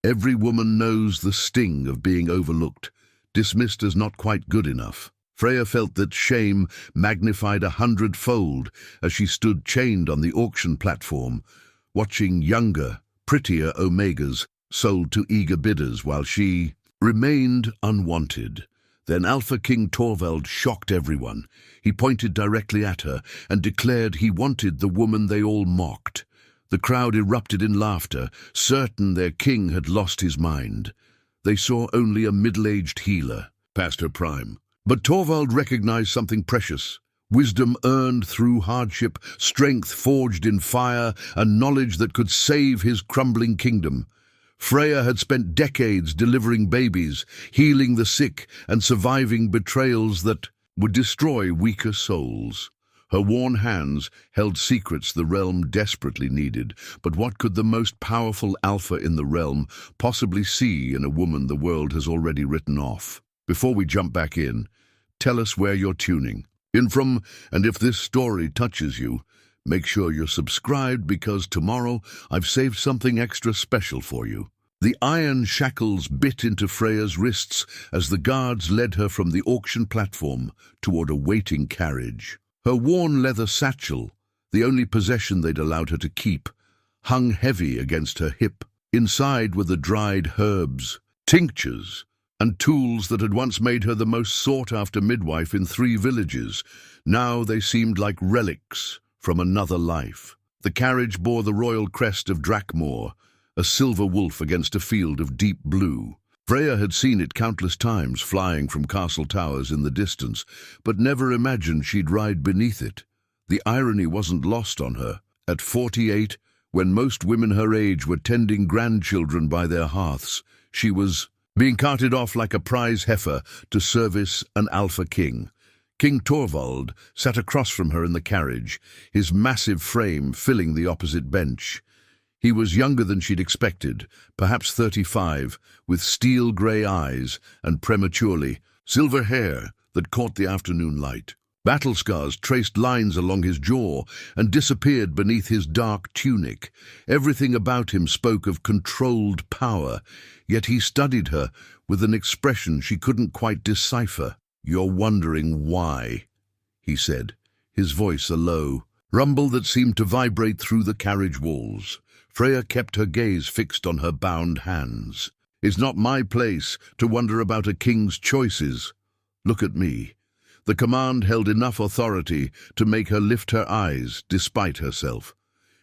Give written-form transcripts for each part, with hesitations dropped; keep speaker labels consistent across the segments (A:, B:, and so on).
A: Every woman knows the sting of being overlooked, dismissed as not quite good enough. Freya felt that shame magnified 100-fold as she stood chained on the auction platform, watching younger, prettier omegas sold to eager bidders while she remained unwanted. Then Alpha King Torvald shocked everyone. He pointed directly at her and declared he wanted the woman they all mocked. The crowd erupted in laughter, certain their king had lost his mind. They saw only a middle-aged healer, past her prime. But Torvald recognized something precious. Wisdom earned through hardship, strength forged in fire, and knowledge that could save his crumbling kingdom. Freya had spent decades delivering babies, healing the sick, and surviving betrayals that would destroy weaker souls. Her worn hands held secrets the realm desperately needed, but what could the most powerful alpha in the realm possibly see in a woman the world has already written off? Before we jump back in, tell us where you're tuning in from, and if this story touches you, make sure you're subscribed because tomorrow I've saved something extra special for you. The iron shackles bit into Freya's wrists as the guards led her from the auction platform toward a waiting carriage. Her worn leather satchel, the only possession they'd allowed her to keep, hung heavy against her hip. Inside were the dried herbs, tinctures, and tools that had once made her the most sought-after midwife in 3 villages. Now they seemed like relics from another life. The carriage bore the royal crest of Drakmor, a silver wolf against a field of deep blue. Freya had seen it countless times flying from castle towers in the distance, but never imagined she'd ride beneath it. The irony wasn't lost on her. At 48, when most women her age were tending grandchildren by their hearths, she was being carted off like a prize heifer to service an Alpha King. King Torvald sat across from her in the carriage, his massive frame filling the opposite bench. He was younger than she'd expected, perhaps 35, with steel-grey eyes and prematurely silver hair that caught the afternoon light. Battle scars traced lines along his jaw and disappeared beneath his dark tunic. Everything about him spoke of controlled power, yet he studied her with an expression she couldn't quite decipher. "You're wondering why," he said, his voice a low rumble that seemed to vibrate through the carriage walls. Freya kept her gaze fixed on her bound hands. "It's not my place to wonder about a king's choices. Look at me." The command held enough authority to make her lift her eyes despite herself.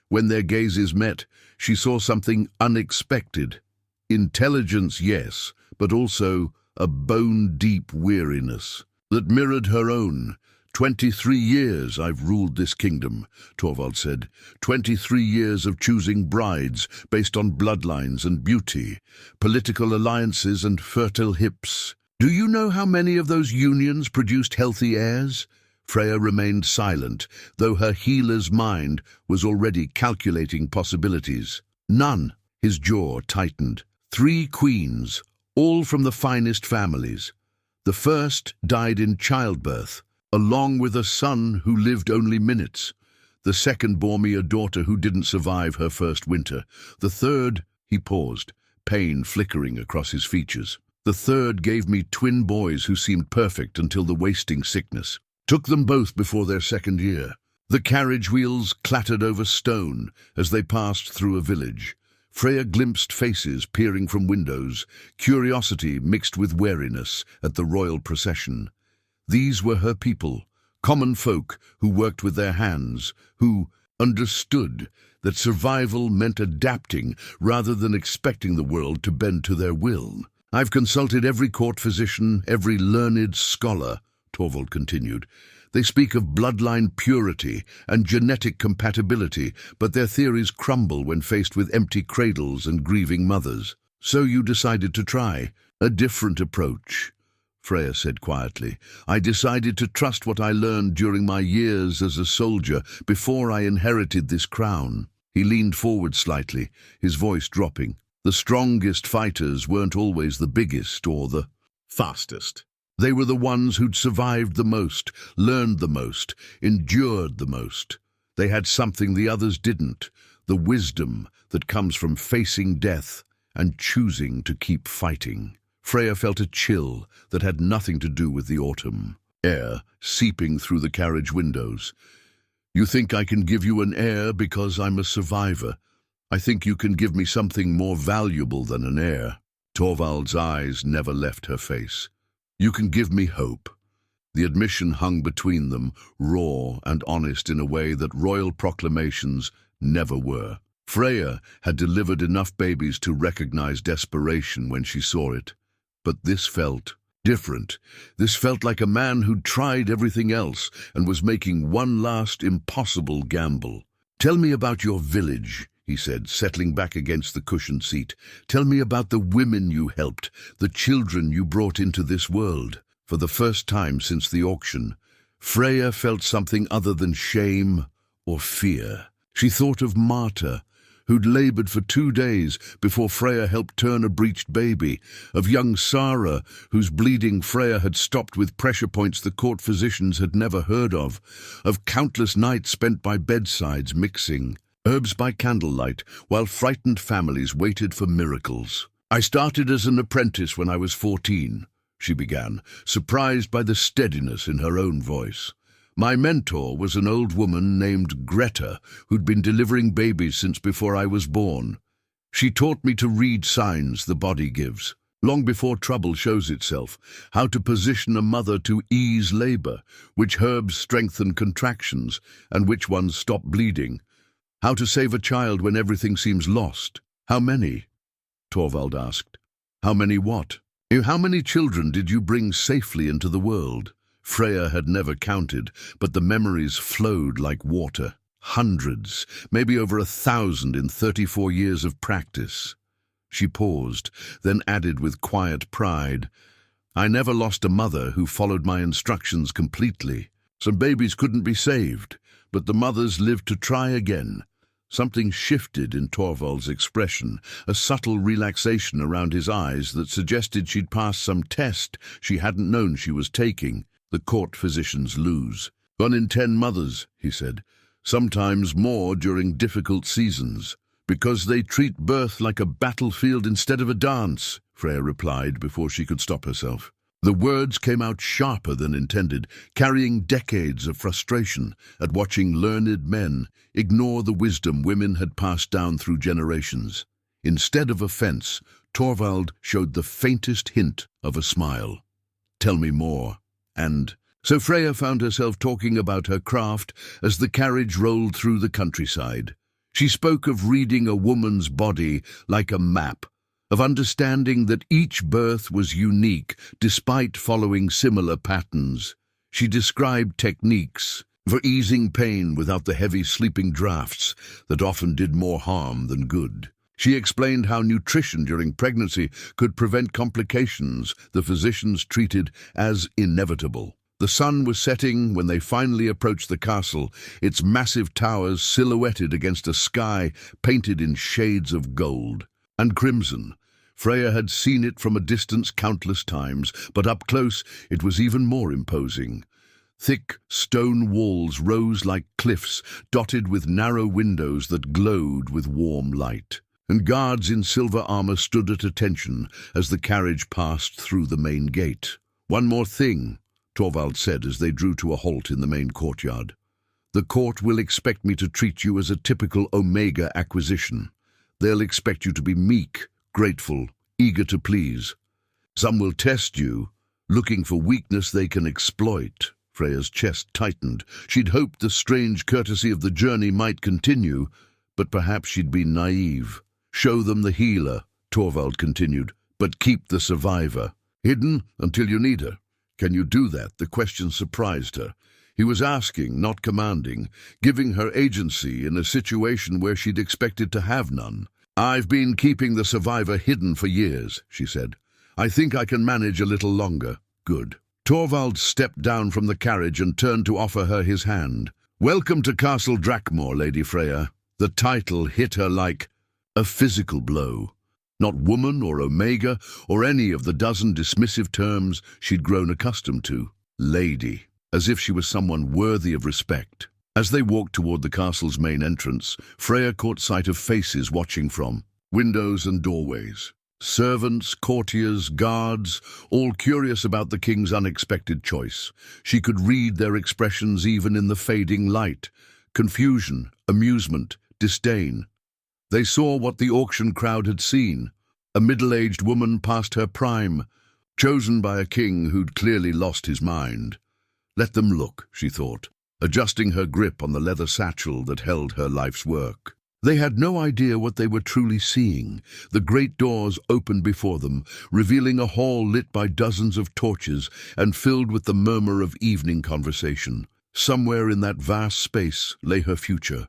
A: When their gazes met, she saw something unexpected. Intelligence, yes, but also a bone-deep weariness that mirrored her own. 23 years I've ruled this kingdom," Torvald said. 23 years of choosing brides based on bloodlines and beauty, political alliances and fertile hips. "Do you know how many of those unions produced healthy heirs?" Freya remained silent, though her healer's mind was already calculating possibilities. "None." His jaw tightened. 3 queens, all from the finest families. The first died in childbirth, along with a son who lived only minutes. The second bore me a daughter who didn't survive her first winter. The third, he paused, pain flickering across his features. The third gave me twin boys who seemed perfect until the wasting sickness took them both before their 2nd year. The carriage wheels clattered over stone as they passed through a village. Freya glimpsed faces peering from windows, curiosity mixed with wariness at the royal procession. These were her people, common folk who worked with their hands, who understood that survival meant adapting rather than expecting the world to bend to their will. "I've consulted every court physician, every learned scholar," Torvald continued. "They speak of bloodline purity and genetic compatibility, but their theories crumble when faced with empty cradles and grieving mothers. So you decided to try a different approach," Freya said quietly. "I decided to trust what I learned during my years as a soldier before I inherited this crown." He leaned forward slightly, his voice dropping. "The strongest fighters weren't always the biggest or the fastest. They were the ones who'd survived the most, learned the most, endured the most. They had something the others didn't, the wisdom that comes from facing death and choosing to keep fighting. Freya felt a chill that had nothing to do with the autumn air seeping through the carriage windows. "You think I can give you an heir because I'm a survivor? I think you can give me something more valuable than an heir." Torvald's eyes never left her face. "You can give me hope." The admission hung between them, raw and honest in a way that royal proclamations never were. Freya had delivered enough babies to recognize desperation when she saw it. But this felt different. This felt like a man who'd tried everything else and was making one last impossible gamble. "Tell me about your village," he said, settling back against the cushioned seat. "Tell me about the women you helped, the children you brought into this world." For the first time since the auction, Freya felt something other than shame or fear. She thought of Marta, who'd labored for 2 days before Freya helped turn a breached baby, of young Sarah, whose bleeding Freya had stopped with pressure points the court physicians had never heard of countless nights spent by bedsides mixing herbs by candlelight while frightened families waited for miracles. "I started as an apprentice when I was 14, she began, surprised by the steadiness in her own voice. "My mentor was an old woman named Greta, who'd been delivering babies since before I was born. She taught me to read signs the body gives, long before trouble shows itself, how to position a mother to ease labor, which herbs strengthen contractions, and which ones stop bleeding, how to save a child when everything seems lost." "How many?" Torvald asked. "How many what?" "How many children did you bring safely into the world?" Freya had never counted, but the memories flowed like water. Hundreds, maybe over 1,000 in 34 years of practice. She paused, then added with quiet pride, "I never lost a mother who followed my instructions completely. Some babies couldn't be saved, but the mothers lived to try again." Something shifted in Torvald's expression, a subtle relaxation around his eyes that suggested she'd passed some test she hadn't known she was taking. "The court physicians lose. 1 in 10 mothers," he said, "sometimes more during difficult seasons. Because they treat birth like a battlefield instead of a dance," Freya replied before she could stop herself. The words came out sharper than intended, carrying decades of frustration at watching learned men ignore the wisdom women had passed down through generations. Instead of offense, Torvald showed the faintest hint of a smile. "Tell me more." And so Freya found herself talking about her craft as the carriage rolled through the countryside. She spoke of reading a woman's body like a map, of understanding that each birth was unique despite following similar patterns. She described techniques for easing pain without the heavy sleeping drafts that often did more harm than good. She explained how nutrition during pregnancy could prevent complications the physicians treated as inevitable. The sun was setting when they finally approached the castle, its massive towers silhouetted against a sky painted in shades of gold and crimson. Freya had seen it from a distance countless times, but up close it was even more imposing. Thick stone walls rose like cliffs, dotted with narrow windows that glowed with warm light. And guards in silver armor stood at attention as the carriage passed through the main gate. "One more thing," Torvald said as they drew to a halt in the main courtyard. "The court will expect me to treat you as a typical Omega acquisition. They'll expect you to be meek, grateful, eager to please. Some will test you, looking for weakness they can exploit." Freya's chest tightened. She'd hoped the strange courtesy of the journey might continue, but perhaps she'd been naive. "Show them the healer," Torvald continued, "but keep the survivor hidden until you need her." "Can you do that?" The question surprised her. He was asking, not commanding, giving her agency in a situation where she'd expected to have none. "I've been keeping the survivor hidden for years," she said. "I think I can manage a little longer." "Good." Torvald stepped down from the carriage and turned to offer her his hand. "Welcome to Castle Drakmor, Lady Freya." The title hit her like a physical blow. Not woman or Omega or any of the dozen dismissive terms she'd grown accustomed to. Lady, as if she was someone worthy of respect. As they walked toward the castle's main entrance, Freya caught sight of faces watching from windows and doorways. Servants, courtiers, guards, all curious about the king's unexpected choice. She could read their expressions even in the fading light. Confusion, amusement, disdain. They saw what the auction crowd had seen. A middle-aged woman past her prime, chosen by a king who'd clearly lost his mind. Let them look, she thought, adjusting her grip on the leather satchel that held her life's work. They had no idea what they were truly seeing. The great doors opened before them, revealing a hall lit by dozens of torches and filled with the murmur of evening conversation. Somewhere in that vast space lay her future,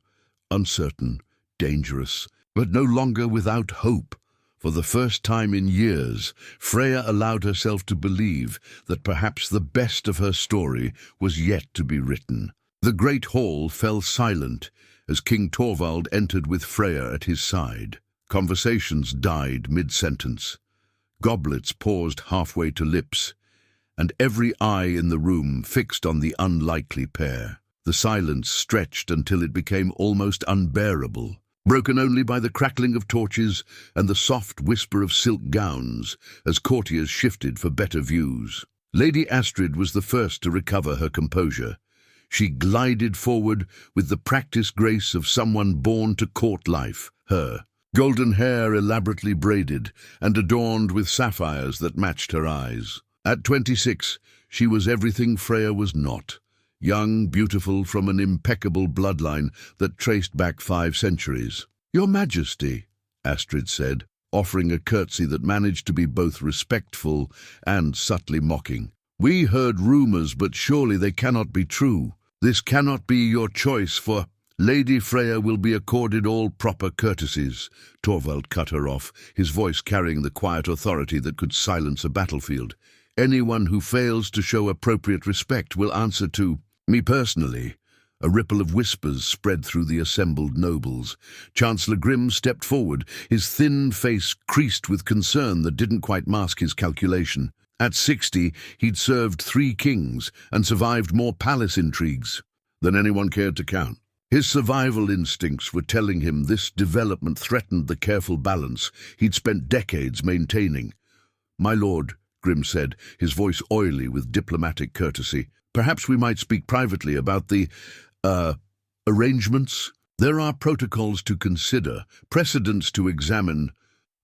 A: uncertain, dangerous, but no longer without hope. For the first time in years, Freya allowed herself to believe that perhaps the best of her story was yet to be written. The great hall fell silent as King Torvald entered with Freya at his side. Conversations died mid-sentence. Goblets paused halfway to lips, and every eye in the room fixed on the unlikely pair. The silence stretched until it became almost unbearable, broken only by the crackling of torches and the soft whisper of silk gowns as courtiers shifted for better views. Lady Astrid was the first to recover her composure. She glided forward with the practiced grace of someone born to court life, her golden hair elaborately braided and adorned with sapphires that matched her eyes. At 26, she was everything Freya was not. Young, beautiful, from an impeccable bloodline that traced back 5 centuries. "Your Majesty," Astrid said, offering a curtsy that managed to be both respectful and subtly mocking. "We heard rumors, but surely they cannot be true. This cannot be your choice, for Lady Freya will be accorded all proper courtesies." Torvald cut her off, his voice carrying the quiet authority that could silence a battlefield. "Anyone who fails to show appropriate respect will answer to me personally." A ripple of whispers spread through the assembled nobles. Chancellor Grimm stepped forward, his thin face creased with concern that didn't quite mask his calculation. At 60, he'd served 3 kings and survived more palace intrigues than anyone cared to count. His survival instincts were telling him this development threatened the careful balance he'd spent decades maintaining. "My lord," Grimm said, his voice oily with diplomatic courtesy, "perhaps we might speak privately about the, arrangements? There are protocols to consider, precedents to examine."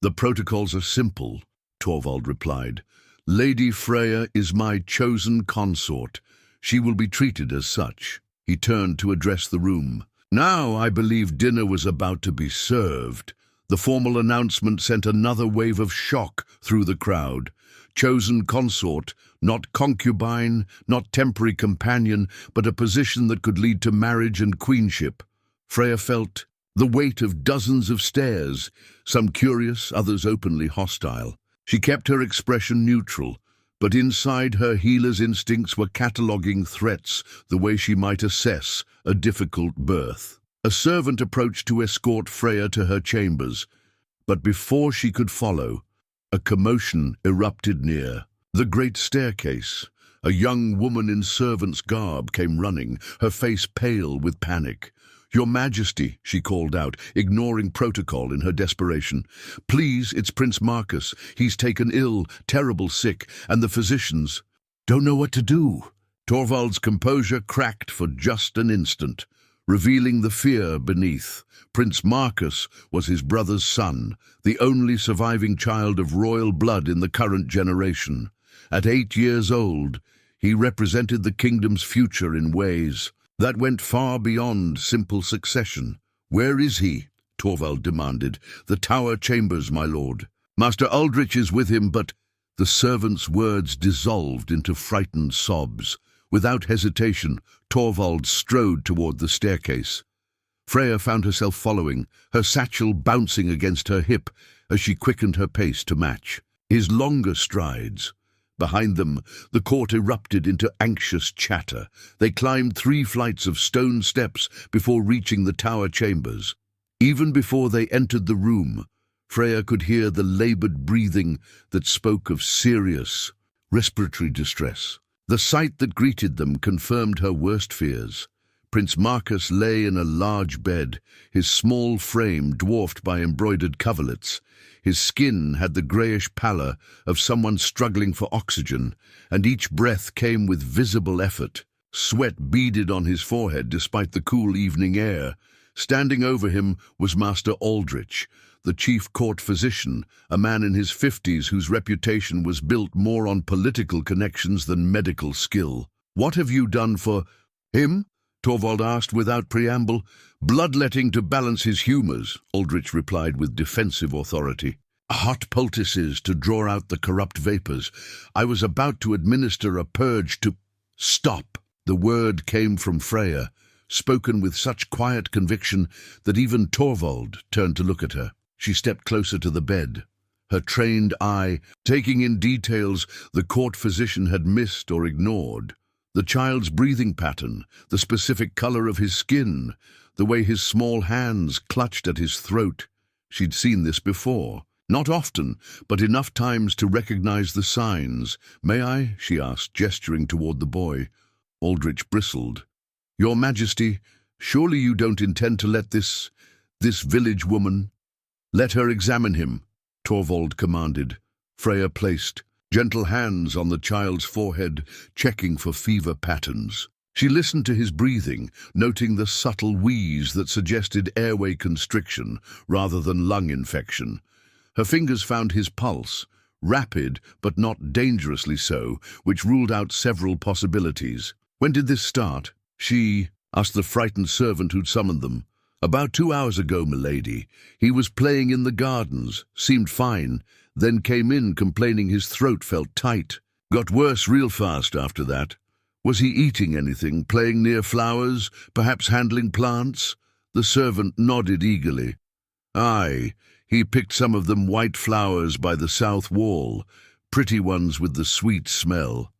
A: "The protocols are simple," Torvald replied. "Lady Freya is my chosen consort. She will be treated as such." He turned to address the room. Now I believe dinner was about to be served. The formal announcement sent another wave of shock through the crowd. Chosen consort, not concubine, not temporary companion, but a position that could lead to marriage and queenship. Freya felt the weight of dozens of stares, some curious, others openly hostile. She kept her expression neutral, but inside her healer's instincts were cataloguing threats the way she might assess a difficult birth. A servant approached to escort Freya to her chambers, but before she could follow, a commotion erupted near the great staircase. A young woman in servant's garb came running, her face pale with panic. "Your Majesty," she called out, ignoring protocol in her desperation. "Please, it's Prince Marcus. He's taken ill, terrible sick, and the physicians don't know what to do." Torvald's composure cracked for just an instant, revealing the fear beneath. Prince Marcus was his brother's son, the only surviving child of royal blood in the current generation. At 8 years old, he represented the kingdom's future in ways that went far beyond simple succession. "Where is he?" Torvald demanded. "The tower chambers, my lord. Master Aldrich is with him, but—" The servant's words dissolved into frightened sobs. Without hesitation, Torvald strode toward the staircase. Freya found herself following, her satchel bouncing against her hip as she quickened her pace to match his longer strides. Behind them, the court erupted into anxious chatter. They climbed 3 flights of stone steps before reaching the tower chambers. Even before they entered the room, Freya could hear the labored breathing that spoke of serious respiratory distress. The sight that greeted them confirmed her worst fears. Prince Marcus lay in a large bed, his small frame dwarfed by embroidered coverlets. His skin had the greyish pallor of someone struggling for oxygen, and each breath came with visible effort. Sweat beaded on his forehead despite the cool evening air. Standing over him was Master Aldrich, the chief court physician, a man in his 50s whose reputation was built more on political connections than medical skill. "What have you done for him?" Torvald asked without preamble. "Bloodletting to balance his humours," Aldrich replied with defensive authority. "Hot poultices to draw out the corrupt vapours. I was about to administer a purge to—" "Stop!" The word came from Freya, spoken with such quiet conviction that even Torvald turned to look at her. She stepped closer to the bed, her trained eye taking in details the court physician had missed or ignored. The child's breathing pattern, the specific color of his skin, the way his small hands clutched at his throat. She'd seen this before. Not often, but enough times to recognize the signs. "May I?" she asked, gesturing toward the boy. Aldrich bristled. "Your Majesty, surely you don't intend to let this village woman—" "Let her examine him," Torvald commanded. Freya placed gentle hands on the child's forehead, checking for fever patterns. She listened to his breathing, noting the subtle wheeze that suggested airway constriction rather than lung infection. Her fingers found his pulse, rapid but not dangerously so, which ruled out several possibilities. "When did this start?" "She," asked the frightened servant who'd summoned them. "About 2 hours ago, milady. He was playing in the gardens, seemed fine, then came in complaining his throat felt tight. Got worse real fast after that." "Was he eating anything, playing near flowers, perhaps handling plants?" The servant nodded eagerly. "Aye, he picked some of them white flowers by the south wall, pretty ones with the sweet smell."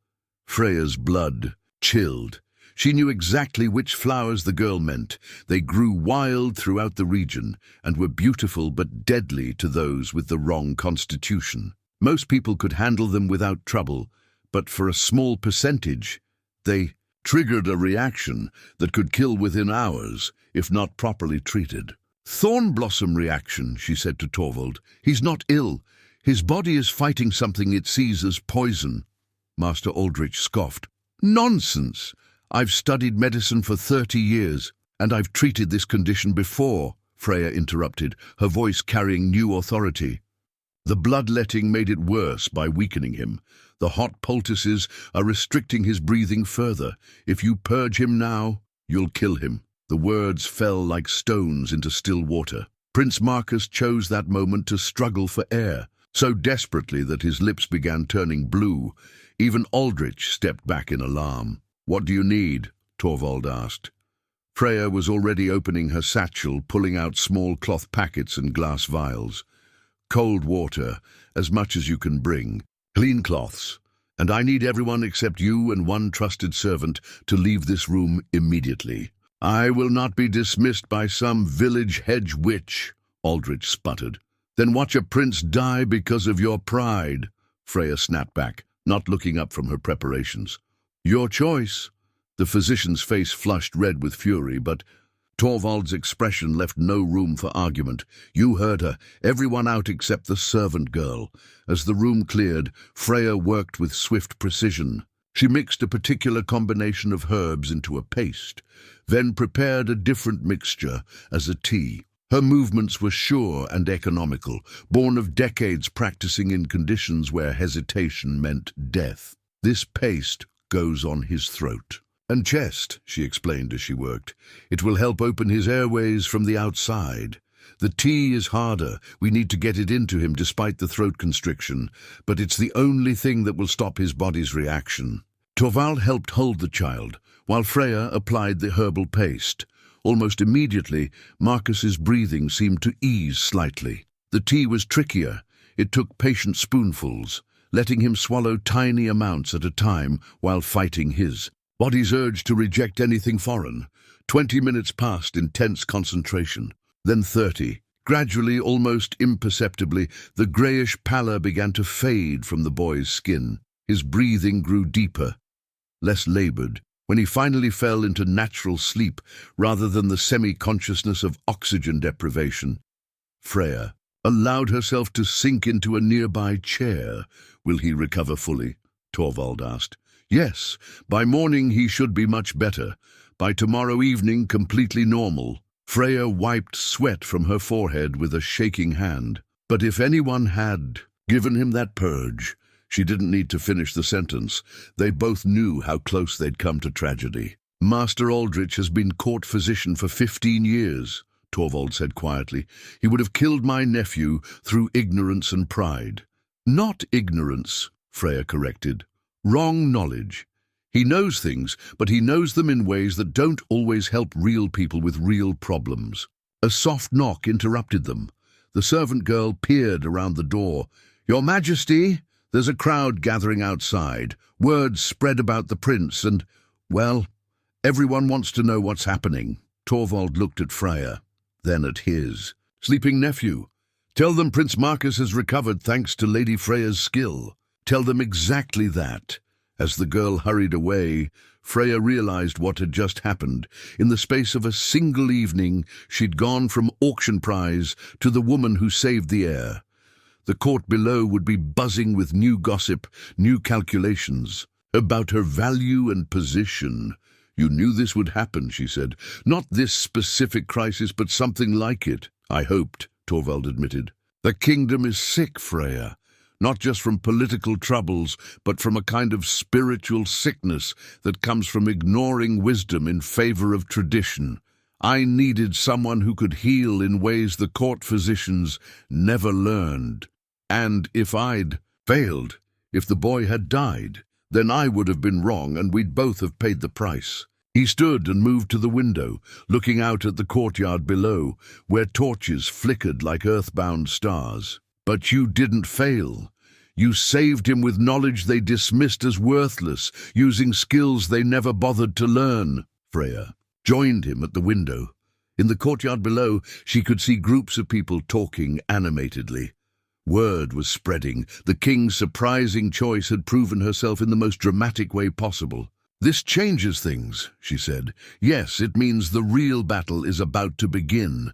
A: Freya's blood chilled. She knew exactly which flowers the girl meant. They grew wild throughout the region and were beautiful but deadly to those with the wrong constitution. Most people could handle them without trouble, but for a small percentage, they triggered a reaction that could kill within hours, if not properly treated. "Thorn blossom reaction," she said to Torvald. "He's not ill. His body is fighting something it sees as poison." Master Aldrich scoffed. "Nonsense! I've studied medicine for 30 years, and I've treated this condition before," Freya interrupted, her voice carrying new authority. "The bloodletting made it worse by weakening him. The hot poultices are restricting his breathing further. If you purge him now, you'll kill him." The words fell like stones into still water. Prince Marcus chose that moment to struggle for air, so desperately that his lips began turning blue. Even Aldrich stepped back in alarm. "What do you need?" Torvald asked. Freya was already opening her satchel, pulling out small cloth packets and glass vials. "Cold water, as much as you can bring. Clean cloths. And I need everyone except you and one trusted servant to leave this room immediately." "I will not be dismissed by some village hedge witch," Aldrich sputtered. "Then watch a prince die because of your pride," Freya snapped back, not looking up from her preparations. "Your choice." The physician's face flushed red with fury, but Torvald's expression left no room for argument. "You heard her. Everyone out except the servant girl." As the room cleared, Freya worked with swift precision. She mixed a particular combination of herbs into a paste, then prepared a different mixture as a tea. Her movements were sure and economical, born of decades practicing in conditions where hesitation meant death. "This paste goes on his throat and chest," she explained as she worked. "It will help open his airways from the outside. The tea is harder. We need to get it into him despite the throat constriction, but it's the only thing that will stop his body's reaction." Torvald helped hold the child, while Freya applied the herbal paste. Almost immediately, Marcus's breathing seemed to ease slightly. The tea was trickier. It took patient spoonfuls, letting him swallow tiny amounts at a time while fighting his body's urge to reject anything foreign. 20 minutes passed in tense concentration, then 30. Gradually, almost imperceptibly, the greyish pallor began to fade from the boy's skin. His breathing grew deeper, less laboured. when he finally fell into natural sleep rather than the semi-consciousness of oxygen deprivation. Freya allowed herself to sink into a nearby chair. "Will he recover fully?" Torvald asked. "Yes, by morning he should be much better. By tomorrow evening, completely normal." Freya wiped sweat from her forehead with a shaking hand. But if anyone had given him that purge, she didn't need to finish the sentence. They both knew how close they'd come to tragedy. "Master Aldrich has been court physician for 15 years, Torvald said quietly. "He would have killed my nephew through ignorance and pride." "Not ignorance," Freya corrected. "Wrong knowledge. He knows things, but he knows them in ways that don't always help real people with real problems." A soft knock interrupted them. The servant girl peered around the door. "Your Majesty, there's a crowd gathering outside. Word spread about the prince and, well, everyone wants to know what's happening." Torvald looked at Freya, then at his sleeping nephew. "Tell them Prince Marcus has recovered thanks to Lady Freya's skill. Tell them exactly that." As the girl hurried away, Freya realized what had just happened. In the space of a single evening, she'd gone from auction prize to the woman who saved the heir. The court below would be buzzing with new gossip, new calculations about her value and position. "You knew this would happen," she said. "Not this specific crisis, but something like it." "I hoped," Torvald admitted. "The kingdom is sick, Freya. Not just from political troubles, but from a kind of spiritual sickness that comes from ignoring wisdom in favor of tradition. I needed someone who could heal in ways the court physicians never learned. And if I'd failed, if the boy had died, then I would have been wrong and we'd both have paid the price." He stood and moved to the window, looking out at the courtyard below, where torches flickered like earthbound stars. "But you didn't fail. You saved him with knowledge they dismissed as worthless, using skills they never bothered to learn." Freya joined him at the window. In the courtyard below, she could see groups of people talking animatedly. Word was spreading. The king's surprising choice had proven herself in the most dramatic way possible. "This changes things," she said. "Yes, it means the real battle is about to begin."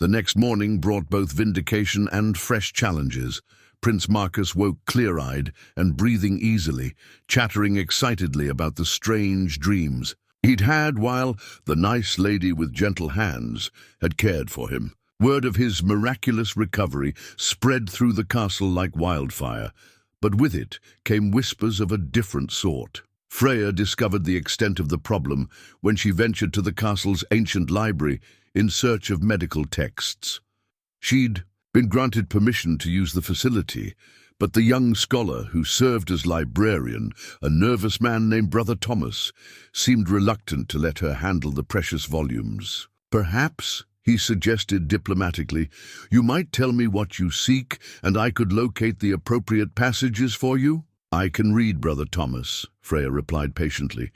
A: The next morning brought both vindication and fresh challenges. Prince Marcus woke clear-eyed and breathing easily, chattering excitedly about the strange dreams he'd had while the nice lady with gentle hands had cared for him. Word of his miraculous recovery spread through the castle like wildfire, but with it came whispers of a different sort. Freya discovered the extent of the problem when she ventured to the castle's ancient library in search of medical texts. She'd been granted permission to use the facility, but the young scholar who served as librarian, a nervous man named Brother Thomas, seemed reluctant to let her handle the precious volumes. "Perhaps," he suggested diplomatically, "you might tell me what you seek, and I could locate the appropriate passages for you?" "I can read, Brother Thomas," Freya replied patiently.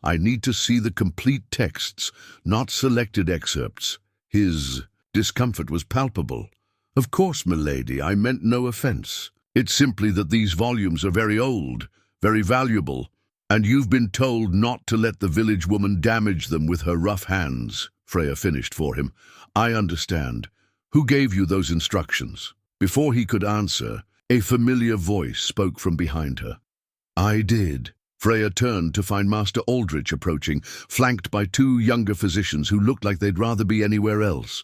A: "I need to see the complete texts, not selected excerpts." His discomfort was palpable. "Of course, milady, I meant no offense. It's simply that these volumes are very old, very valuable, and you've been told not to let the village woman damage them with her rough hands," Freya finished for him. "I understand. Who gave you those instructions?" Before he could answer, a familiar voice spoke from behind her. "I did." Freya turned to find Master Aldrich approaching, flanked by two younger physicians who looked like they'd rather be anywhere else.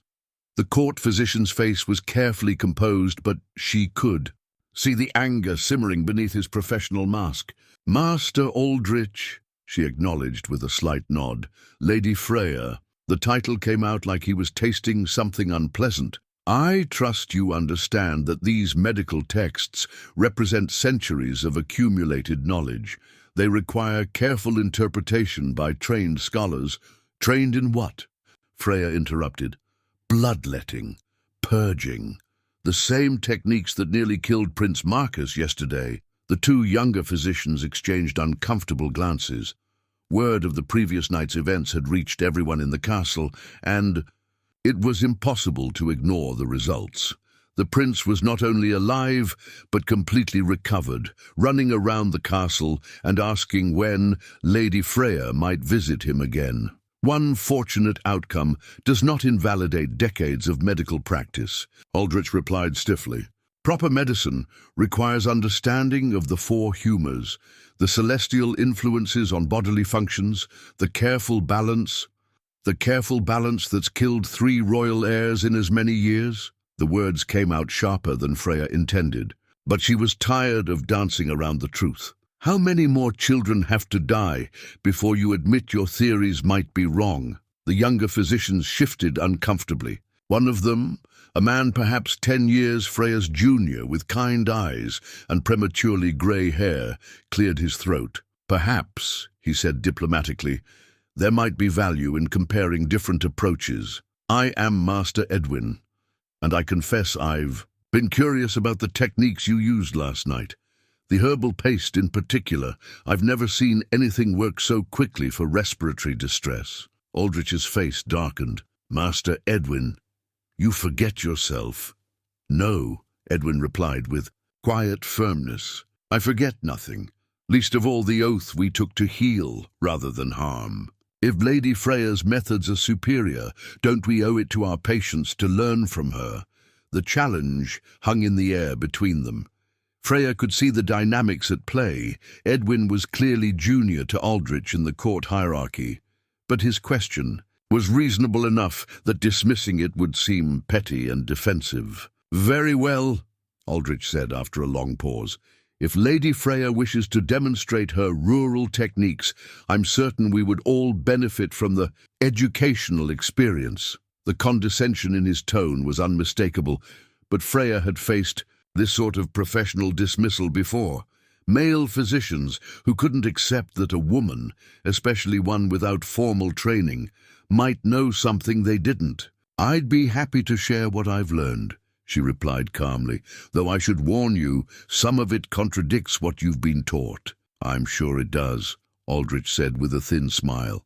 A: The court physician's face was carefully composed, but she could see the anger simmering beneath his professional mask. "Master Aldrich," she acknowledged with a slight nod. "Lady Freya." The title came out like he was tasting something unpleasant. "I trust you understand that these medical texts represent centuries of accumulated knowledge. They require careful interpretation by trained scholars." "Trained in what?" Freya interrupted. "Bloodletting, purging, the same techniques that nearly killed Prince Marcus yesterday." The two younger physicians exchanged uncomfortable glances. Word of the previous night's events had reached everyone in the castle, and it was impossible to ignore the results. The prince was not only alive, but completely recovered, running around the castle and asking when Lady Freya might visit him again. One fortunate outcome does not invalidate decades of medical practice, Aldrich replied stiffly. Proper medicine requires understanding of the four humours, the celestial influences on bodily functions, the careful balance that's killed 3 royal heirs in as many years. The words came out sharper than Freya intended, but she was tired of dancing around the truth. How many more children have to die before you admit your theories might be wrong? The younger physicians shifted uncomfortably. One of them, a man perhaps 10 years Freya's junior with kind eyes and prematurely grey hair, cleared his throat. Perhaps, he said diplomatically, there might be value in comparing different approaches. I am Master Edwin, and I confess I've been curious about the techniques you used last night. The herbal paste in particular. I've never seen anything work so quickly for respiratory distress. Aldrich's face darkened. Master Edwin, you forget yourself. No, Edwin replied with quiet firmness. I forget nothing, least of all the oath we took to heal rather than harm. If Lady Freya's methods are superior, don't we owe it to our patients to learn from her? The challenge hung in the air between them. Freya could see the dynamics at play. Edwin was clearly junior to Aldrich in the court hierarchy, but his question was reasonable enough that dismissing it would seem petty and defensive. Very well, Aldrich said after a long pause. If Lady Freya wishes to demonstrate her rural techniques, I'm certain we would all benefit from the educational experience. The condescension in his tone was unmistakable, but Freya had faced this sort of professional dismissal before. Male physicians who couldn't accept that a woman, especially one without formal training, might know something they didn't. I'd be happy to share what I've learned, she replied calmly, though I should warn you, some of it contradicts what you've been taught. I'm sure it does, Aldrich said with a thin smile.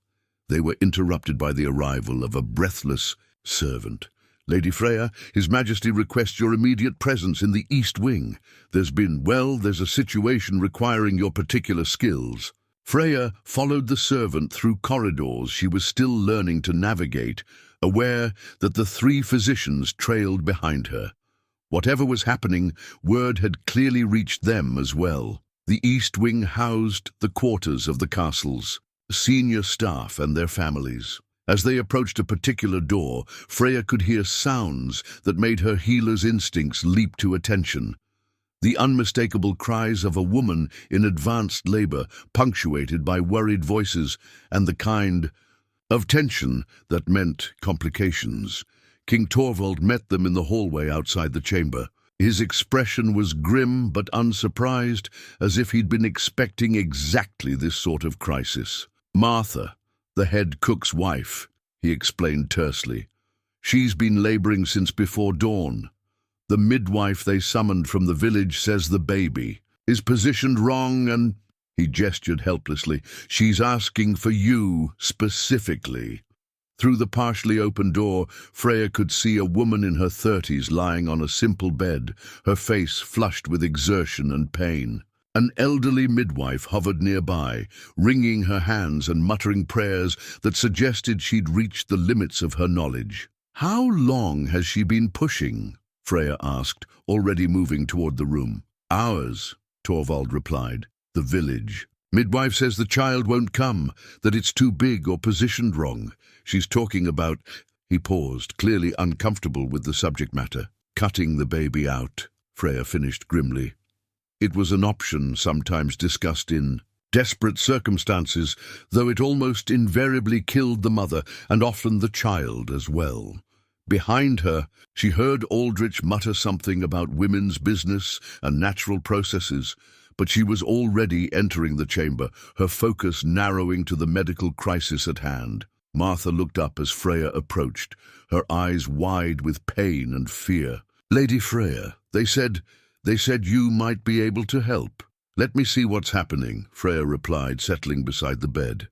A: They were interrupted by the arrival of a breathless servant. Lady Freya, His Majesty requests your immediate presence in the East Wing. There's a situation requiring your particular skills. Freya followed the servant through corridors she was still learning to navigate, aware that the 3 physicians trailed behind her. Whatever was happening, word had clearly reached them as well. The East Wing housed the quarters of the castle's senior staff and their families. As they approached a particular door, Freya could hear sounds that made her healer's instincts leap to attention. The unmistakable cries of a woman in advanced labor, punctuated by worried voices and the kind of tension that meant complications. King Torvald met them in the hallway outside the chamber. His expression was grim but unsurprised, as if he'd been expecting exactly this sort of crisis. Martha, the head cook's wife, he explained tersely. She's been laboring since before dawn. The midwife they summoned from the village says the baby is positioned wrong and, he gestured helplessly, she's asking for you specifically. Through the partially open door, Freya could see a woman in her 30s lying on a simple bed, her face flushed with exertion and pain. An elderly midwife hovered nearby, wringing her hands and muttering prayers that suggested she'd reached the limits of her knowledge. How long has she been pushing? Freya asked, already moving toward the room. Hours, Torvald replied. The village. Midwife says the child won't come, that it's too big or positioned wrong. She's talking about... He paused, clearly uncomfortable with the subject matter. Cutting the baby out, Freya finished grimly. It was an option sometimes discussed in desperate circumstances, though it almost invariably killed the mother and often the child as well. Behind her, she heard Aldrich mutter something about women's business and natural processes, but she was already entering the chamber, her focus narrowing to the medical crisis at hand. Martha looked up as Freya approached, her eyes wide with pain and fear. Lady Freya, they said you might be able to help. Let me see what's happening, Freya replied, settling beside the bed.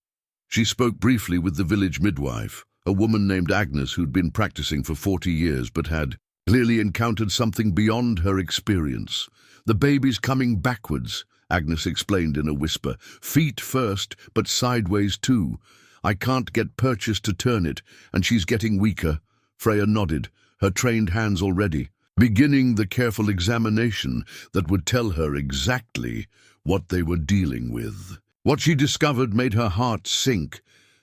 A: She spoke briefly with the village midwife, a woman named Agnes who'd been practicing for 40 years but had clearly encountered something beyond her experience. "The baby's coming backwards," Agnes explained in a whisper. "Feet first, but sideways too. I can't get Purchase to turn it, and she's getting weaker." Freya nodded, her trained hands already, beginning the careful examination that would tell her exactly what they were dealing with. What she discovered made her heart sink.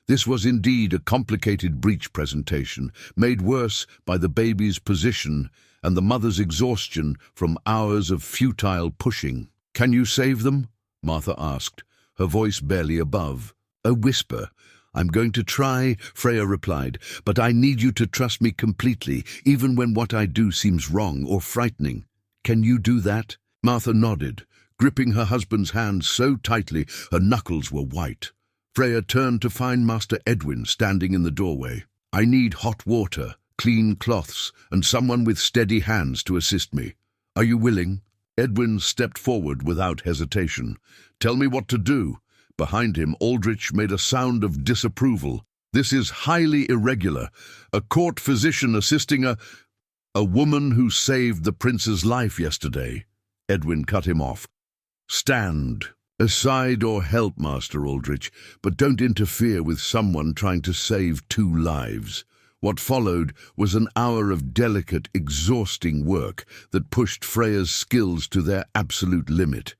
A: This was indeed a complicated breech presentation, made worse by the baby's position and the mother's exhaustion from hours of futile pushing. "Can you save them?" Martha asked, her voice barely above. A whisper. "I'm going to try," Freya replied, "but I need you to trust me completely, even when what I do seems wrong or frightening. Can you do that?" Martha nodded, gripping her husband's hand so tightly her knuckles were white. Freya turned to find Master Edwin standing in the doorway. "I need hot water, clean cloths, and someone with steady hands to assist me. Are you willing?" Edwin stepped forward without hesitation. "Tell me what to do." Behind him, Aldrich made a sound of disapproval. "This is highly irregular. A court physician assisting a woman who saved the prince's life yesterday." Edwin cut him off. "Stand aside or help, Master Aldrich, but don't interfere with someone trying to save 2 lives. What followed was an hour of delicate, exhausting work that pushed Freya's skills to their absolute limit.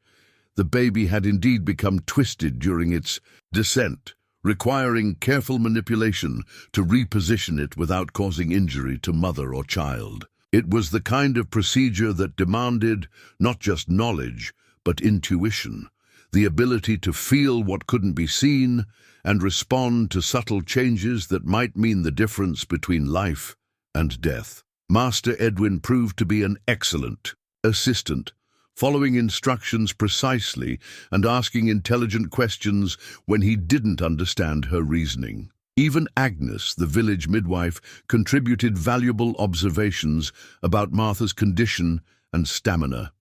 A: The baby had indeed become twisted during its descent, requiring careful manipulation to reposition it without causing injury to mother or child. It was the kind of procedure that demanded not just knowledge, but intuition, the ability to feel what couldn't be seen and respond to subtle changes that might mean the difference between life and death. Master Edwin proved to be an excellent assistant, following instructions precisely and asking intelligent questions when he didn't understand her reasoning. Even Agnes, the village midwife, contributed valuable observations about Martha's condition and stamina.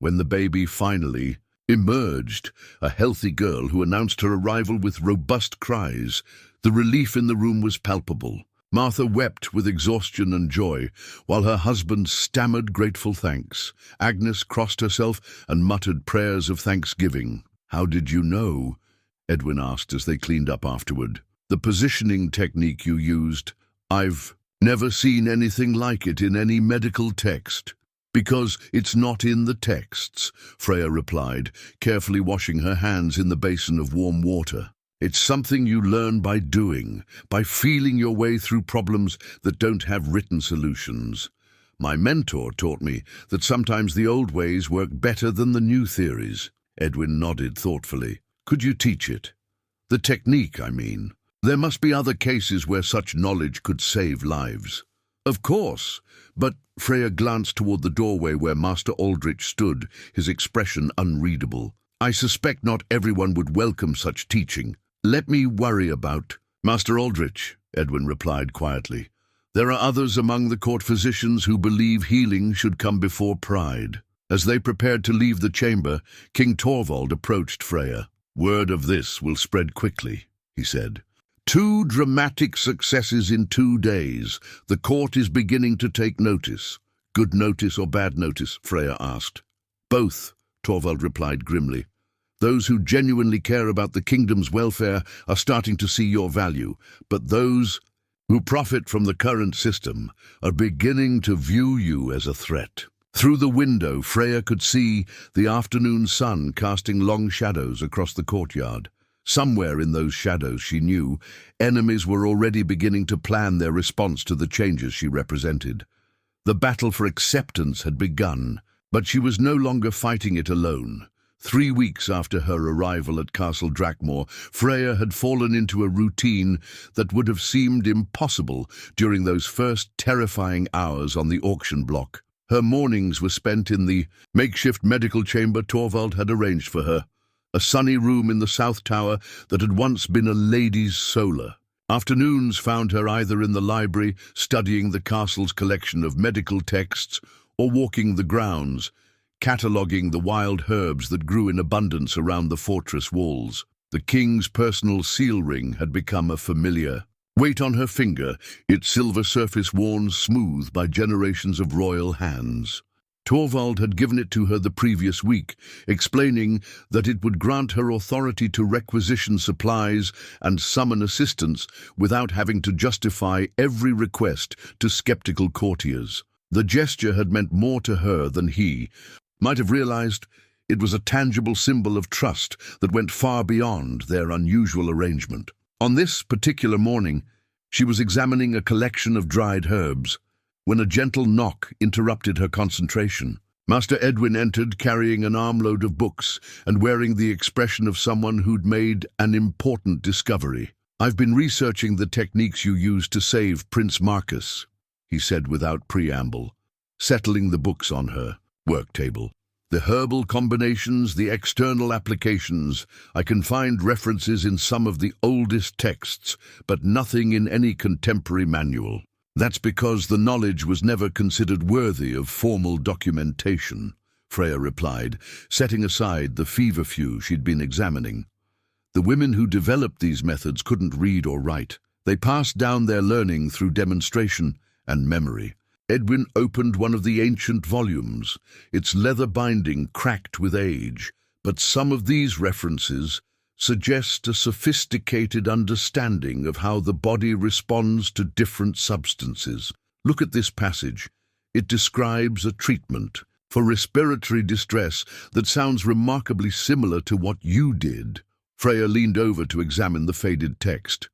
A: When the baby finally emerged, a healthy girl who announced her arrival with robust cries, the relief in the room was palpable. Martha wept with exhaustion and joy, while her husband stammered grateful thanks. Agnes crossed herself and muttered prayers of thanksgiving. "How did you know?" Edwin asked as they cleaned up afterward. "The positioning technique you used, I've never seen anything like it in any medical text." "Because it's not in the texts," Freya replied, carefully washing her hands in the basin of warm water. "It's something you learn by doing, by feeling your way through problems that don't have written solutions. My mentor taught me that sometimes the old ways work better than the new theories." Edwin nodded thoughtfully. "Could you teach it? The technique, I mean. There must be other cases where such knowledge could save lives." "Of course, but—" Freya glanced toward the doorway where Master Aldrich stood, his expression unreadable. "I suspect not everyone would welcome such teaching. Let me worry about—" "Master Aldrich," Edwin replied quietly. "There are others among the court physicians who believe healing should come before pride." As they prepared to leave the chamber, King Torvald approached Freya. "Word of this will spread quickly," he said. 2 dramatic successes in 2 days. The court is beginning to take notice." "Good notice or bad notice?" Freya asked. "Both," Torvald replied grimly. "Those who genuinely care about the kingdom's welfare are starting to see your value, but those who profit from the current system are beginning to view you as a threat." Through the window, Freya could see the afternoon sun casting long shadows across the courtyard. Somewhere in those shadows, she knew, enemies were already beginning to plan their response to the changes she represented. The battle for acceptance had begun, but she was no longer fighting it alone. 3 weeks after her arrival at Castle Drakmore, Freya had fallen into a routine that would have seemed impossible during those first terrifying hours on the auction block. Her mornings were spent in the makeshift medical chamber Torvald had arranged for her, a sunny room in the South Tower that had once been a lady's solar. Afternoons found her either in the library, studying the castle's collection of medical texts, or walking the grounds, cataloguing the wild herbs that grew in abundance around the fortress walls. The king's personal seal ring had become a familiar weight on her finger, its silver surface worn smooth by generations of royal hands. Torvald had given it to her the previous week, explaining that it would grant her authority to requisition supplies and summon assistance without having to justify every request to skeptical courtiers. The gesture had meant more to her than he might have realized. It was a tangible symbol of trust that went far beyond their unusual arrangement. On this particular morning, she was examining a collection of dried herbs when a gentle knock interrupted her concentration. Master Edwin entered carrying an armload of books and wearing the expression of someone who'd made an important discovery. "I've been researching the techniques you used to save Prince Marcus," he said without preamble, settling the books on her work table. "The herbal combinations, the external applications. I can find references in some of the oldest texts, but nothing in any contemporary manual. That's because the knowledge was never considered worthy of formal documentation," Freya replied, setting aside the feverfew she'd been examining. "The women who developed these methods couldn't read or write. They passed down their learning through demonstration and memory." Edwin opened one of the ancient volumes, its leather binding cracked with age, but some of these references suggest a sophisticated understanding of how the body responds to different substances. Look at this passage. It describes a treatment for respiratory distress that sounds remarkably similar to what you did. Freya leaned over to examine the faded text.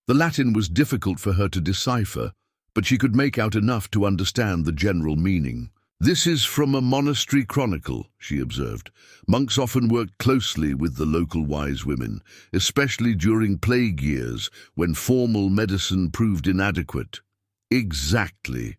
A: The Latin was difficult for her to decipher, but she could make out enough to understand the general meaning. "This is from a monastery chronicle," she observed. "Monks often worked closely with the local wise women, especially during plague years when formal medicine proved inadequate." "Exactly,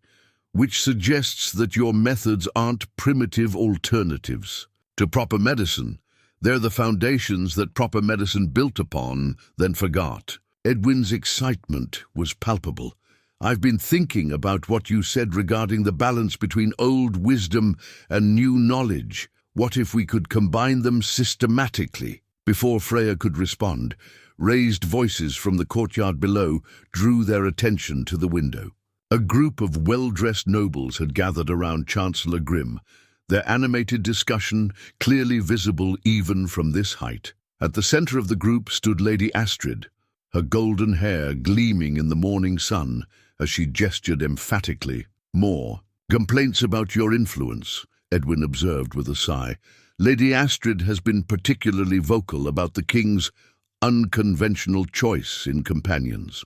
A: which suggests that your methods aren't primitive alternatives to proper medicine. They're the foundations that proper medicine built upon, then forgot." Edwin's excitement was palpable. "I've been thinking about what you said regarding the balance between old wisdom and new knowledge. What if we could combine them systematically?" Before Freya could respond, raised voices from the courtyard below drew their attention to the window. A group of well-dressed nobles had gathered around Chancellor Grimm, their animated discussion clearly visible even from this height. At the center of the group stood Lady Astrid, her golden hair gleaming in the morning sun as she gestured emphatically. "More complaints about your influence," Edwin observed with a sigh. "Lady Astrid has been particularly vocal about the king's unconventional choice in companions."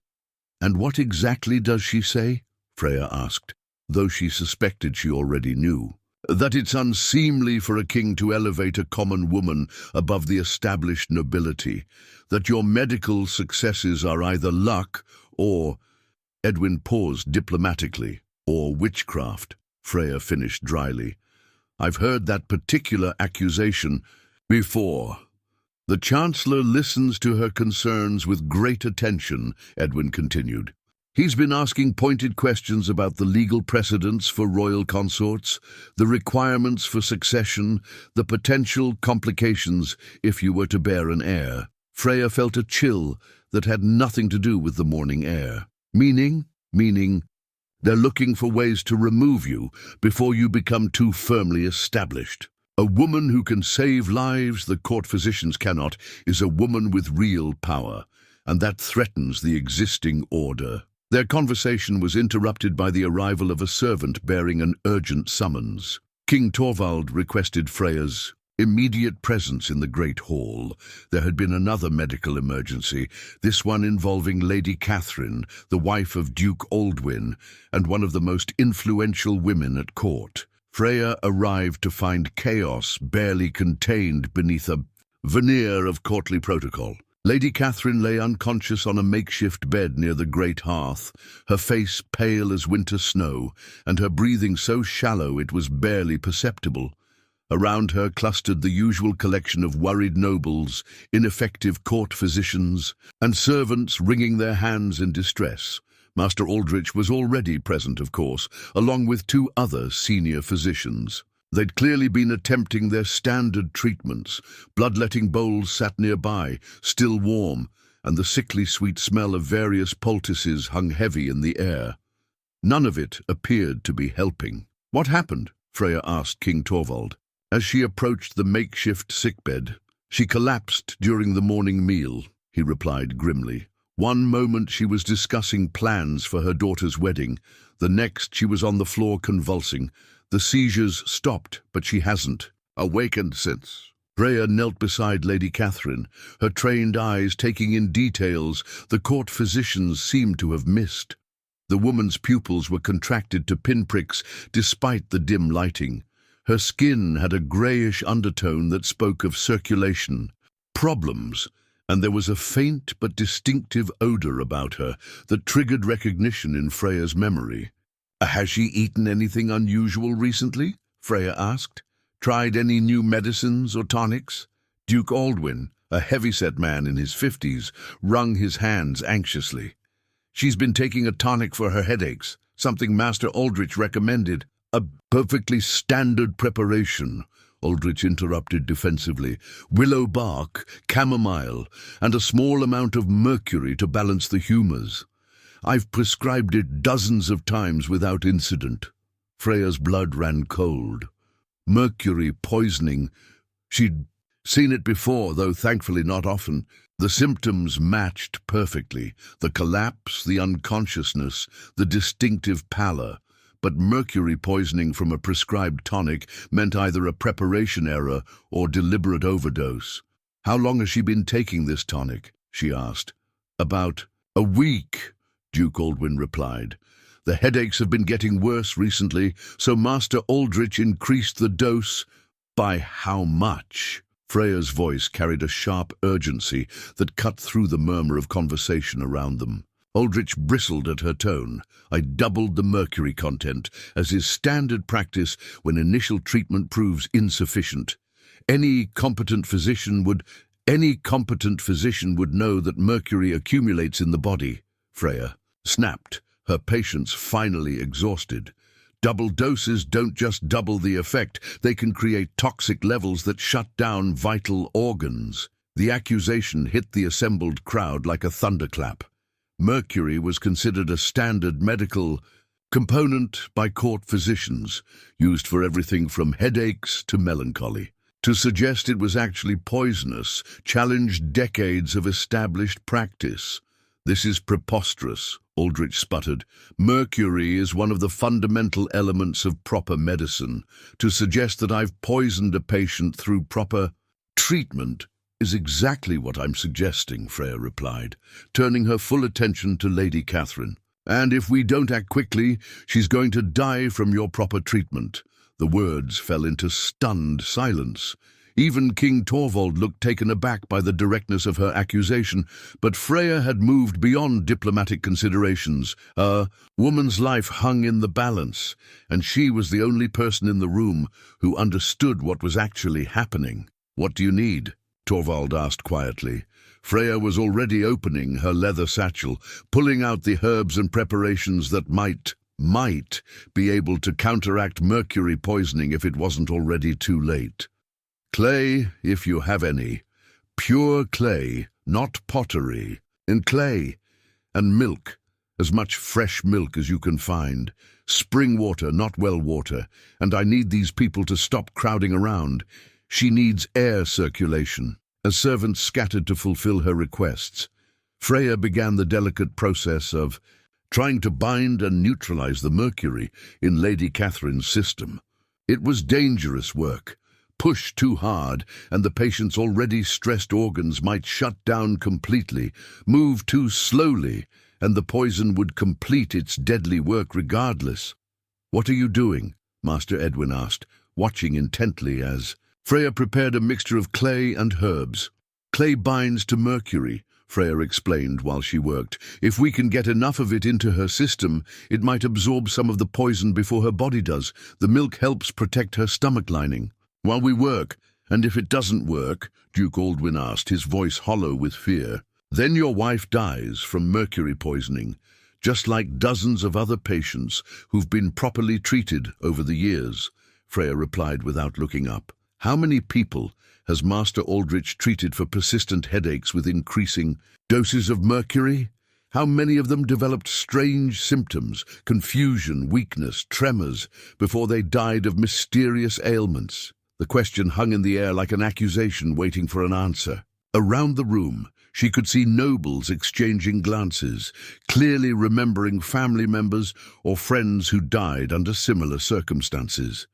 A: "And what exactly does she say?" Freya asked, though she suspected she already knew. "That it's unseemly for a king to elevate a common woman above the established nobility, that your medical successes are either luck or—" Edwin paused diplomatically. "Or witchcraft," Freya finished dryly. "I've heard that particular accusation before." "The Chancellor listens to her concerns with great attention," Edwin continued. "He's been asking pointed questions about the legal precedents for royal consorts, the requirements for succession, the potential complications if you were to bear an heir." Freya felt a chill that had nothing to do with the morning air. Meaning, they're looking for ways to remove you before you become too firmly established. A woman who can save lives the court physicians cannot is a woman with real power, and that threatens the existing order. Their conversation was interrupted by the arrival of a servant bearing an urgent summons. King Torvald requested Freya's immediate presence in the great hall. There had been another medical emergency, this one involving Lady Catherine, the wife of Duke Aldwyn, and one of the most influential women at court. Freya arrived to find chaos barely contained beneath a veneer of courtly protocol. Lady Catherine lay unconscious on a makeshift bed near the great hearth, her face pale as winter snow, and her breathing so shallow it was barely perceptible. Around her clustered the usual collection of worried nobles, ineffective court physicians, and servants wringing their hands in distress. Master Aldrich was already present, of course, along with 2 other senior physicians. They'd clearly been attempting their standard treatments. Bloodletting bowls sat nearby, still warm, and the sickly sweet smell of various poultices hung heavy in the air. None of it appeared to be helping. "What happened?" Freya asked King Torvald. As she approached the makeshift sickbed, "She collapsed during the morning meal," he replied grimly. "One moment she was discussing plans for her daughter's wedding, the next she was on the floor convulsing. The seizures stopped, but she hasn't awakened since." Freya knelt beside Lady Catherine, her trained eyes taking in details the court physicians seemed to have missed. The woman's pupils were contracted to pinpricks despite the dim lighting. Her skin had a greyish undertone that spoke of circulation problems, and there was a faint but distinctive odour about her that triggered recognition in Freya's memory. "Has she eaten anything unusual recently?" Freya asked. "Tried any new medicines or tonics?" Duke Aldwyn, a heavy-set man in his 50s, wrung his hands anxiously. "She's been taking a tonic for her headaches, something Master Aldrich recommended." "A perfectly standard preparation," Aldrich interrupted defensively. "Willow bark, chamomile, and a small amount of mercury to balance the humours. I've prescribed it dozens of times without incident." Freya's blood ran cold. Mercury poisoning. She'd seen it before, though thankfully not often. The symptoms matched perfectly: the collapse, the unconsciousness, the distinctive pallor. But mercury poisoning from a prescribed tonic meant either a preparation error or deliberate overdose. "How long has she been taking this tonic?" she asked. "About a week," Duke Aldwyn replied. "The headaches have been getting worse recently, so Master Aldrich increased the dose." "By how much?" Freya's voice carried a sharp urgency that cut through the murmur of conversation around them. Aldrich bristled at her tone. "I doubled the mercury content, as is standard practice when initial treatment proves insufficient. Any competent physician would know that mercury accumulates in the body." Freya snapped, her patience finally exhausted. "Double doses don't just double the effect, they can create toxic levels that shut down vital organs." The accusation hit the assembled crowd like a thunderclap. Mercury was considered a standard medical component by court physicians, used for everything from headaches to melancholy. To suggest it was actually poisonous challenged decades of established practice. "This is preposterous," Aldrich sputtered. "Mercury is one of the fundamental elements of proper medicine. To suggest that I've poisoned a patient through proper treatment is exactly what I'm suggesting," Freya replied, turning her full attention to Lady Catherine. "And if we don't act quickly, she's going to die from your proper treatment." The words fell into stunned silence. Even King Torvald looked taken aback by the directness of her accusation, but Freya had moved beyond diplomatic considerations. A woman's life hung in the balance, and she was the only person in the room who understood what was actually happening. "What do you need?" Torvald asked quietly. Freya was already opening her leather satchel, pulling out the herbs and preparations that might be able to counteract mercury poisoning if it wasn't already too late. "Clay, if you have any. Pure clay, not pottery. And clay. And milk, as much fresh milk as you can find. Spring water, not well water. And I need these people to stop crowding around. She needs air circulation." As servants scattered to fulfill her requests, Freya began the delicate process of trying to bind and neutralize the mercury in Lady Catherine's system. It was dangerous work. Push too hard, and the patient's already stressed organs might shut down completely. Move too slowly, and the poison would complete its deadly work regardless. "What are you doing?" Master Edwin asked, watching intently as Freya prepared a mixture of clay and herbs. "Clay binds to mercury," Freya explained while she worked. "If we can get enough of it into her system, it might absorb some of the poison before her body does. The milk helps protect her stomach lining. While we work, and if it doesn't work," Duke Aldwyn asked, his voice hollow with fear, "then your wife dies from mercury poisoning, just like dozens of other patients who've been properly treated over the years," Freya replied without looking up. How many people has Master Aldrich treated for persistent headaches with increasing doses of mercury? How many of them developed strange symptoms, confusion, weakness, tremors, before they died of mysterious ailments? The question hung in the air like an accusation waiting for an answer. Around the room, she could see nobles exchanging glances, clearly remembering family members or friends who died under similar circumstances.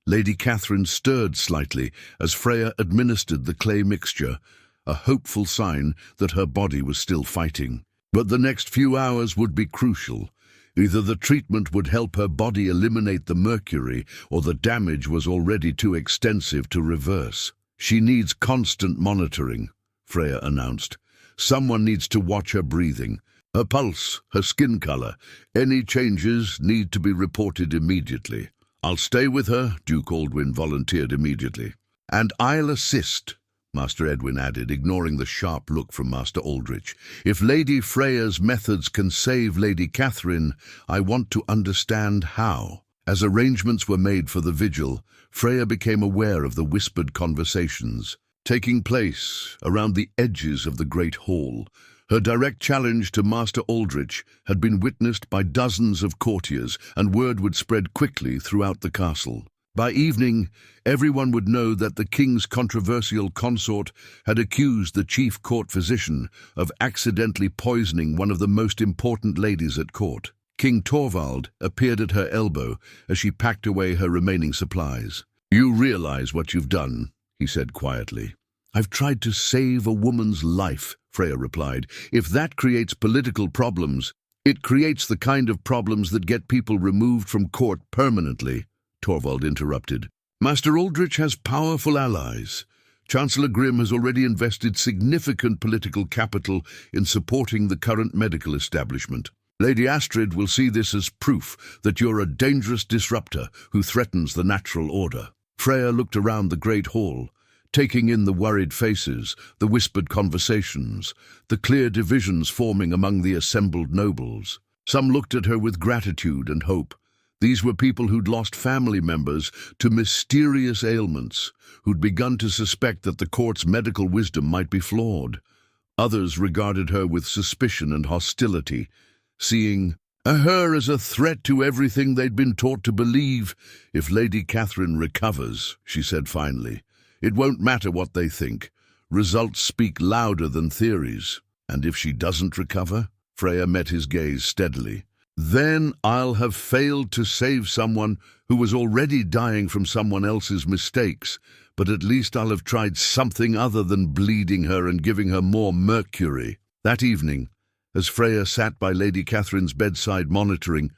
A: Lady Catherine stirred slightly as Freya administered the clay mixture, a hopeful sign that her body was still fighting. But the next few hours would be crucial. Either the treatment would help her body eliminate the mercury, or the damage was already too extensive to reverse. "She needs constant monitoring," Freya announced. "Someone needs to watch her breathing, her pulse, her skin color. Any changes need to be reported immediately." "I'll stay with her," Duke Aldwin volunteered immediately. "And I'll assist," Master Edwin added, ignoring the sharp look from Master Aldrich. "If Lady Freya's methods can save Lady Catherine, I want to understand how." As arrangements were made for the vigil, Freya became aware of the whispered conversations taking place around the edges of the great hall. Her direct challenge to Master Aldrich had been witnessed by dozens of courtiers, and word would spread quickly throughout the castle. By evening, everyone would know that the king's controversial consort had accused the chief court physician of accidentally poisoning one of the most important ladies at court. King Torvald appeared at her elbow as she packed away her remaining supplies. "You realize what you've done," he said quietly. "I've tried to save a woman's life," Freya replied. "If that creates political problems, it creates the kind of problems that get people removed from court permanently," Torvald interrupted. "Master Aldrich has powerful allies. Chancellor Grimm has already invested significant political capital in supporting the current medical establishment. Lady Astrid will see this as proof that you're a dangerous disruptor who threatens the natural order." Freya looked around the great hall, taking in the worried faces, the whispered conversations, the clear divisions forming among the assembled nobles. Some looked at her with gratitude and hope. These were people who'd lost family members to mysterious ailments, who'd begun to suspect that the court's medical wisdom might be flawed. Others regarded her with suspicion and hostility, seeing her as a threat to everything they'd been taught to believe. "If Lady Catherine recovers," she said finally, "it won't matter what they think. Results speak louder than theories. And if she doesn't recover?" Freya met his gaze steadily. "Then I'll have failed to save someone who was already dying from someone else's mistakes, but at least I'll have tried something other than bleeding her and giving her more mercury." That evening, as Freya sat by Lady Catherine's bedside monitoring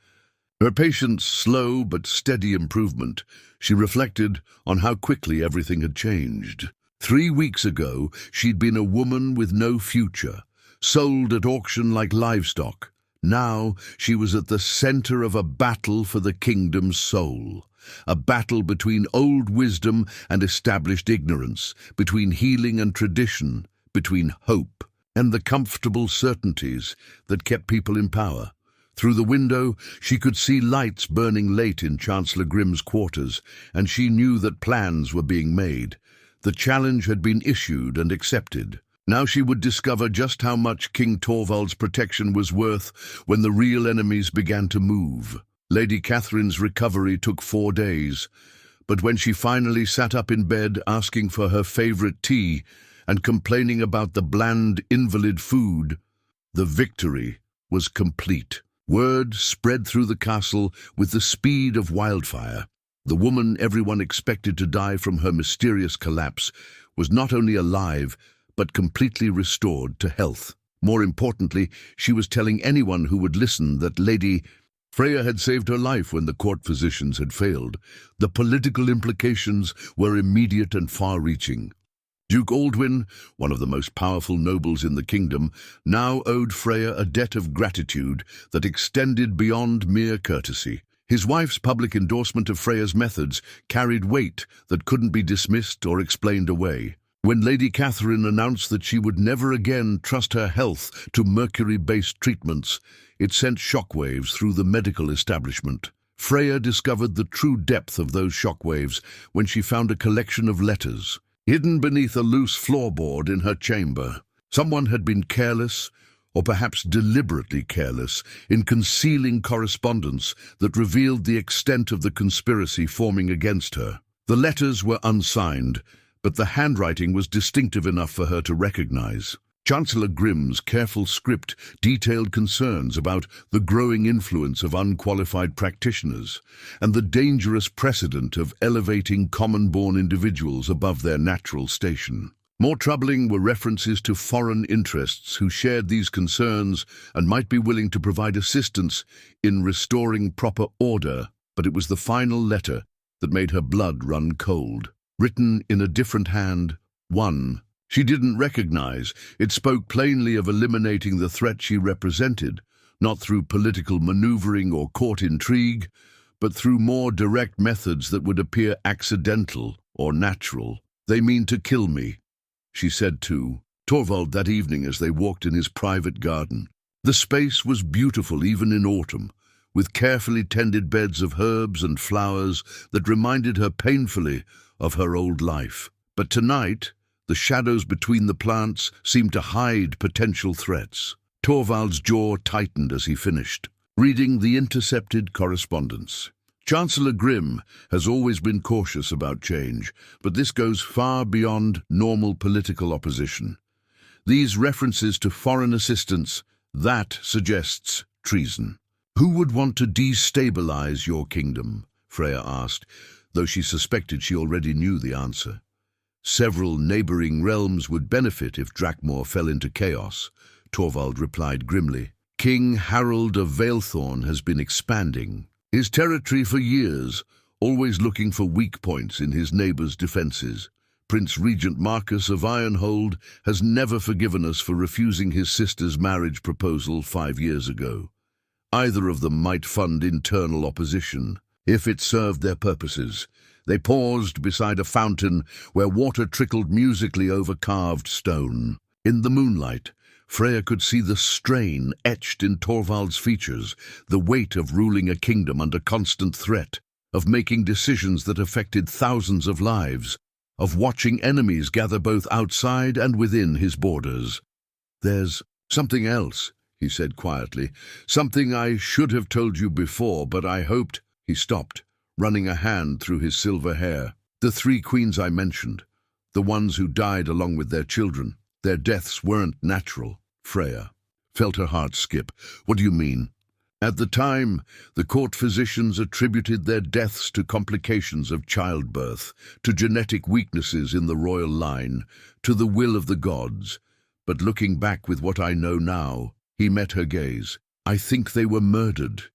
A: her patient's slow but steady improvement, she reflected on how quickly everything had changed. 3 weeks ago, she'd been a woman with no future, sold at auction like livestock. Now she was at the center of a battle for the kingdom's soul, a battle between old wisdom and established ignorance, between healing and tradition, between hope and the comfortable certainties that kept people in power. Through the window, she could see lights burning late in Chancellor Grimm's quarters, and she knew that plans were being made. The challenge had been issued and accepted. Now she would discover just how much King Torvald's protection was worth when the real enemies began to move. Lady Catherine's recovery took 4 days, but when she finally sat up in bed asking for her favorite tea and complaining about the bland invalid food, the victory was complete. Word spread through the castle with the speed of wildfire. The woman everyone expected to die from her mysterious collapse was not only alive, but completely restored to health. More importantly, she was telling anyone who would listen that Lady Freya had saved her life when the court physicians had failed. The political implications were immediate and far-reaching. Duke Aldwin, one of the most powerful nobles in the kingdom, now owed Freya a debt of gratitude that extended beyond mere courtesy. His wife's public endorsement of Freya's methods carried weight that couldn't be dismissed or explained away. When Lady Catherine announced that she would never again trust her health to mercury-based treatments, it sent shockwaves through the medical establishment. Freya discovered the true depth of those shockwaves when she found a collection of letters, hidden beneath a loose floorboard in her chamber. Someone had been careless, or perhaps deliberately careless, in concealing correspondence that revealed the extent of the conspiracy forming against her. The letters were unsigned, but the handwriting was distinctive enough for her to recognize. Chancellor Grimm's careful script detailed concerns about the growing influence of unqualified practitioners and the dangerous precedent of elevating common-born individuals above their natural station. More troubling were references to foreign interests who shared these concerns and might be willing to provide assistance in restoring proper order, but it was the final letter that made her blood run cold. Written in a different hand, one she didn't recognize. It spoke plainly of eliminating the threat she represented, not through political maneuvering or court intrigue, but through more direct methods that would appear accidental or natural. "They mean to kill me," she said to Torvald that evening as they walked in his private garden. The space was beautiful even in autumn, with carefully tended beds of herbs and flowers that reminded her painfully of her old life. But tonight, the shadows between the plants seemed to hide potential threats. Torvald's jaw tightened as he finished, reading the intercepted correspondence. Chancellor Grimm has always been cautious about change, but this goes far beyond normal political opposition. These references to foreign assistance, that suggests treason. "Who would want to destabilize your kingdom?" Freya asked, though she suspected she already knew the answer. "Several neighboring realms would benefit if Drakmor fell into chaos," Torvald replied grimly. "King Harold of Valethorn has been expanding his territory for years, always looking for weak points in his neighbors' defenses. Prince Regent Marcus of Ironhold has never forgiven us for refusing his sister's marriage proposal 5 years ago. Either of them might fund internal opposition, if it served their purposes." They paused beside a fountain where water trickled musically over carved stone. In the moonlight, Freya could see the strain etched in Torvald's features, the weight of ruling a kingdom under constant threat, of making decisions that affected thousands of lives, of watching enemies gather both outside and within his borders. "There's something else," he said quietly. "Something I should have told you before, but I hoped—" He stopped, running a hand through his silver hair. "The 3 queens I mentioned, the ones who died along with their children, their deaths weren't natural." Freya felt her heart skip. "What do you mean?" "At the time, the court physicians attributed their deaths to complications of childbirth, to genetic weaknesses in the royal line, to the will of the gods. But looking back with what I know now," he met her gaze, "I think they were murdered,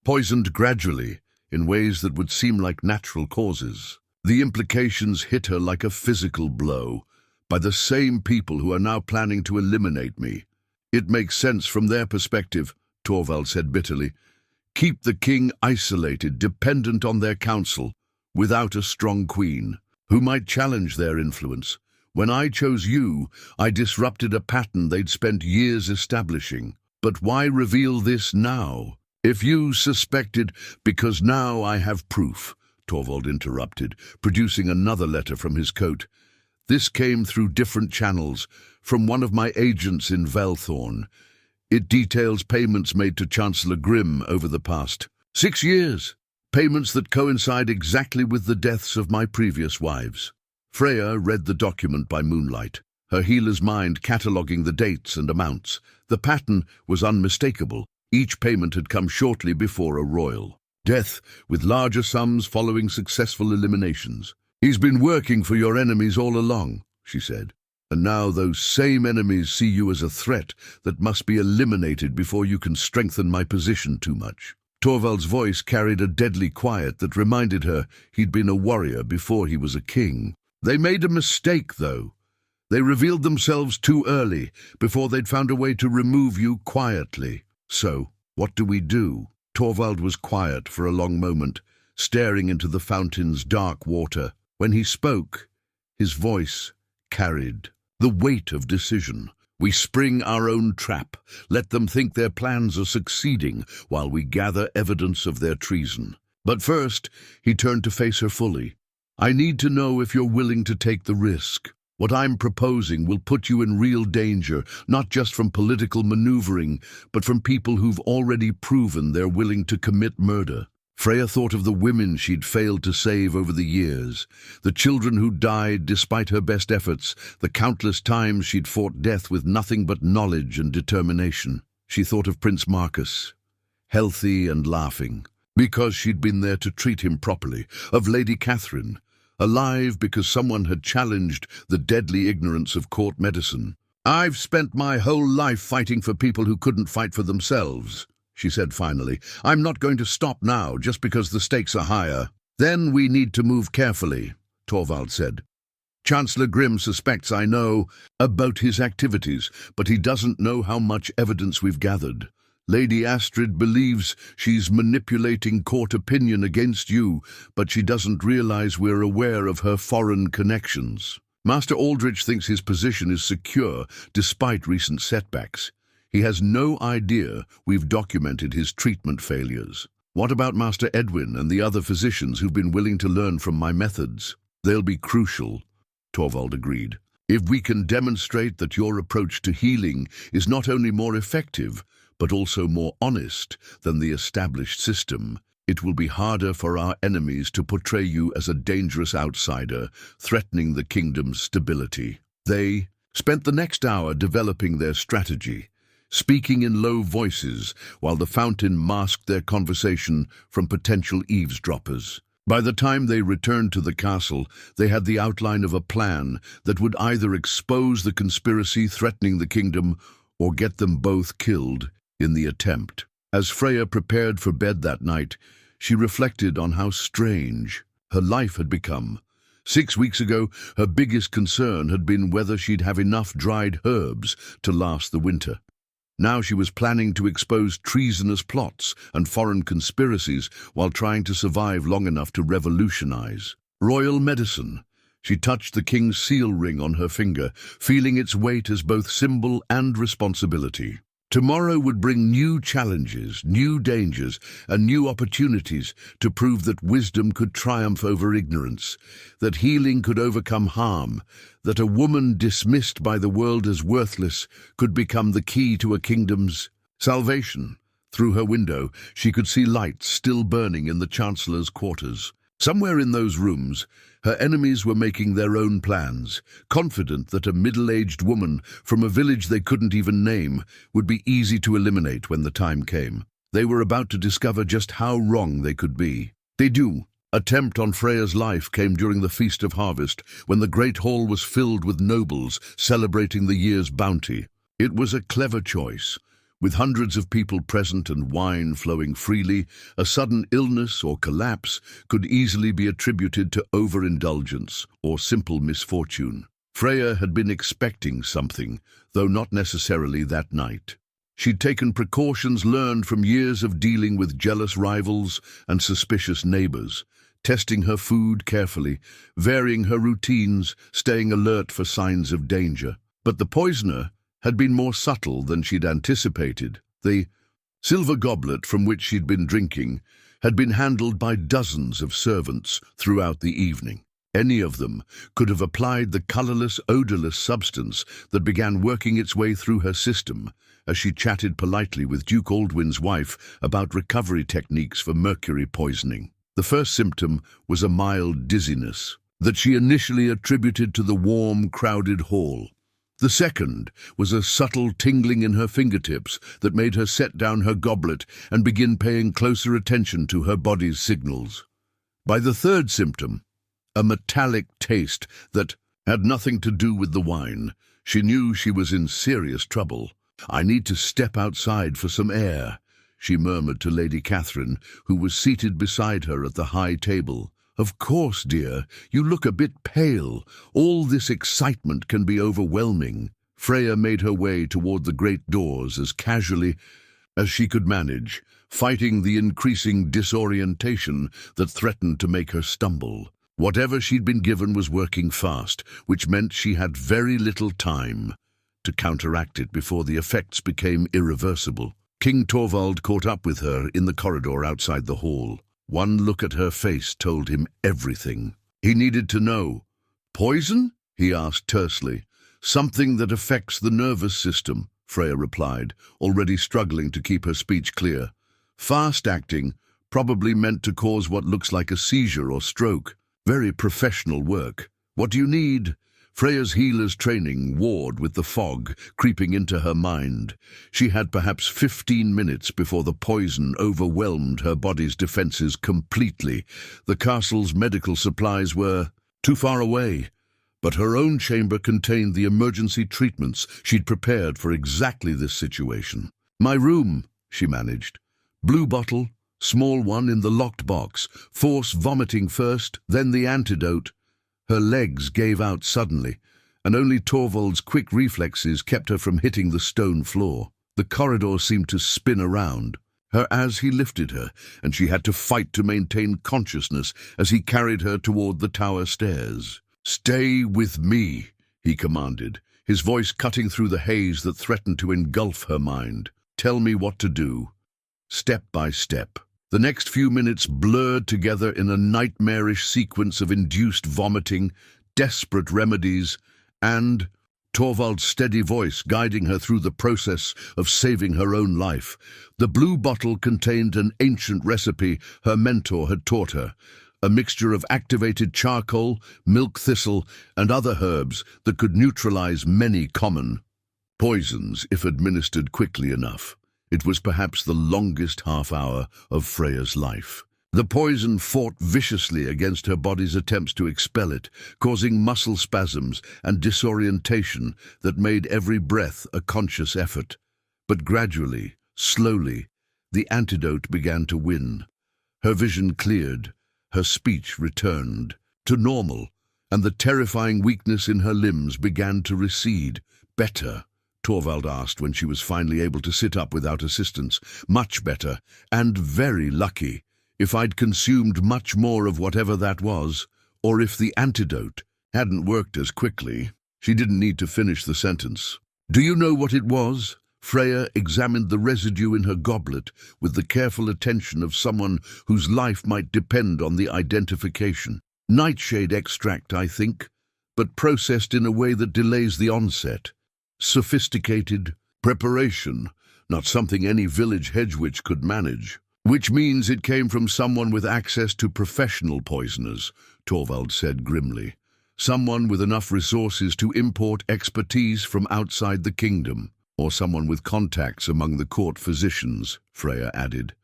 A: poisoned gradually, in ways that would seem like natural causes. The implications hit her like a physical blow, by the same people who are now planning to eliminate me. It makes sense from their perspective," Torvald said bitterly. "Keep the king isolated, dependent on their counsel, without a strong queen, who might challenge their influence. When I chose you, I disrupted a pattern they'd spent years establishing. But why reveal this now? If you suspected—" "Because now I have proof," Torvald interrupted, producing another letter from his coat. "This came through different channels, from one of my agents in Valethorn. It details payments made to Chancellor Grimm over the past 6 years, payments that coincide exactly with the deaths of my previous wives." Freya read the document by moonlight, her healer's mind cataloguing the dates and amounts. The pattern was unmistakable. Each payment had come shortly before a royal death, with larger sums following successful eliminations. "He's been working for your enemies all along," she said. "And now those same enemies see you as a threat that must be eliminated before you can strengthen my position too much." Torvald's voice carried a deadly quiet that reminded her he'd been a warrior before he was a king. "They made a mistake, though. They revealed themselves too early, before they'd found a way to remove you quietly. So, what do we do?" Torvald was quiet for a long moment, staring into the fountain's dark water. When he spoke, his voice carried the weight of decision. "We spring our own trap, let them think their plans are succeeding while we gather evidence of their treason. But first, he turned to face her fully. "I need to know if you're willing to take the risk. What I'm proposing will put you in real danger, not just from political maneuvering, but from people who've already proven they're willing to commit murder." Freya thought of the women she'd failed to save over the years, the children who died despite her best efforts, the countless times she'd fought death with nothing but knowledge and determination. She thought of Prince Marcus, healthy and laughing, because she'd been there to treat him properly, of Lady Catherine, alive because someone had challenged the deadly ignorance of court medicine. "I've spent my whole life fighting for people who couldn't fight for themselves," she said finally. "I'm not going to stop now just because the stakes are higher." "Then we need to move carefully," Torvald said. "Chancellor Grimm suspects I know about his activities, but he doesn't know how much evidence we've gathered. Lady Astrid believes she's manipulating court opinion against you, but she doesn't realize we're aware of her foreign connections. Master Aldrich thinks his position is secure despite recent setbacks. He has no idea we've documented his treatment failures. What about Master Edwin and the other physicians who've been willing to learn from my methods? They'll be crucial," Torvald agreed. "If we can demonstrate that your approach to healing is not only more effective, but also more honest than the established system, it will be harder for our enemies to portray you as a dangerous outsider, threatening the kingdom's stability." They spent the next hour developing their strategy, speaking in low voices while the fountain masked their conversation from potential eavesdroppers. By the time they returned to the castle, they had the outline of a plan that would either expose the conspiracy threatening the kingdom or get them both killed in the attempt. As Freya prepared for bed that night, she reflected on how strange her life had become. 6 weeks ago, her biggest concern had been whether she'd have enough dried herbs to last the winter. Now she was planning to expose treasonous plots and foreign conspiracies while trying to survive long enough to revolutionize. Royal medicine. She touched the king's seal ring on her finger, feeling its weight as both symbol and responsibility. Tomorrow would bring new challenges, new dangers, and new opportunities to prove that wisdom could triumph over ignorance, that healing could overcome harm, that a woman dismissed by the world as worthless could become the key to a kingdom's salvation. Through her window, she could see lights still burning in the Chancellor's quarters. Somewhere in those rooms, her enemies were making their own plans, confident that a middle-aged woman from a village they couldn't even name would be easy to eliminate when the time came. They were about to discover just how wrong they could be. They do. Attempt on Freya's life came during the Feast of Harvest, when the great hall was filled with nobles celebrating the year's bounty. It was a clever choice. With hundreds of people present and wine flowing freely, a sudden illness or collapse could easily be attributed to overindulgence or simple misfortune. Freya had been expecting something, though not necessarily that night. She'd taken precautions learned from years of dealing with jealous rivals and suspicious neighbors, testing her food carefully, varying her routines, staying alert for signs of danger. But the poisoner had been more subtle than she'd anticipated. The silver goblet from which she'd been drinking had been handled by dozens of servants throughout the evening. Any of them could have applied the colorless, odorless substance that began working its way through her system as she chatted politely with Duke Aldwin's wife about recovery techniques for mercury poisoning. The first symptom was a mild dizziness that she initially attributed to the warm, crowded hall. The second was a subtle tingling in her fingertips that made her set down her goblet and begin paying closer attention to her body's signals. By the third symptom, a metallic taste that had nothing to do with the wine, she knew she was in serious trouble. "I need to step outside for some air," she murmured to Lady Catherine, who was seated beside her at the high table. "Of course, dear, you look a bit pale. All this excitement can be overwhelming." Freya made her way toward the great doors as casually as she could manage, fighting the increasing disorientation that threatened to make her stumble. Whatever she'd been given was working fast, which meant she had very little time to counteract it before the effects became irreversible. King Torvald caught up with her in the corridor outside the hall. One look at her face told him everything. He needed to know. "Poison?" he asked tersely. "Something that affects the nervous system," Freya replied, already struggling to keep her speech clear. "Fast-acting, probably meant to cause what looks like a seizure or stroke. Very professional work. What do you need?" Freya's healer's training warred with the fog creeping into her mind. She had perhaps 15 minutes before the poison overwhelmed her body's defenses completely. The castle's medical supplies were too far away, but her own chamber contained the emergency treatments she'd prepared for exactly this situation. "My room," she managed. "Blue bottle, small one in the locked box. Force vomiting first, then the antidote." Her legs gave out suddenly, and only Torvald's quick reflexes kept her from hitting the stone floor. The corridor seemed to spin around her as he lifted her, and she had to fight to maintain consciousness as he carried her toward the tower stairs. "Stay with me," he commanded, his voice cutting through the haze that threatened to engulf her mind. "Tell me what to do." Step by step. The next few minutes blurred together in a nightmarish sequence of induced vomiting, desperate remedies, and Torvald's steady voice guiding her through the process of saving her own life. The blue bottle contained an ancient recipe her mentor had taught her, a mixture of activated charcoal, milk thistle, and other herbs that could neutralize many common poisons if administered quickly enough. It was perhaps the longest half-hour of Freya's life. The poison fought viciously against her body's attempts to expel it, causing muscle spasms and disorientation that made every breath a conscious effort. But gradually, slowly, the antidote began to win. Her vision cleared, her speech returned to normal, and the terrifying weakness in her limbs began to recede. "Better?" Torvald asked when she was finally able to sit up without assistance. "Much better, and very lucky. If I'd consumed much more of whatever that was, or if the antidote hadn't worked as quickly." She didn't need to finish the sentence. "Do you know what it was?" Freya examined the residue in her goblet with the careful attention of someone whose life might depend on the identification. "Nightshade extract, I think, but processed in a way that delays the onset. Sophisticated preparation, not something any village hedge witch could manage." "Which means it came from someone with access to professional poisoners," Torvald said grimly. "Someone with enough resources to import expertise from outside the kingdom, or someone with contacts among the court physicians," Freya added.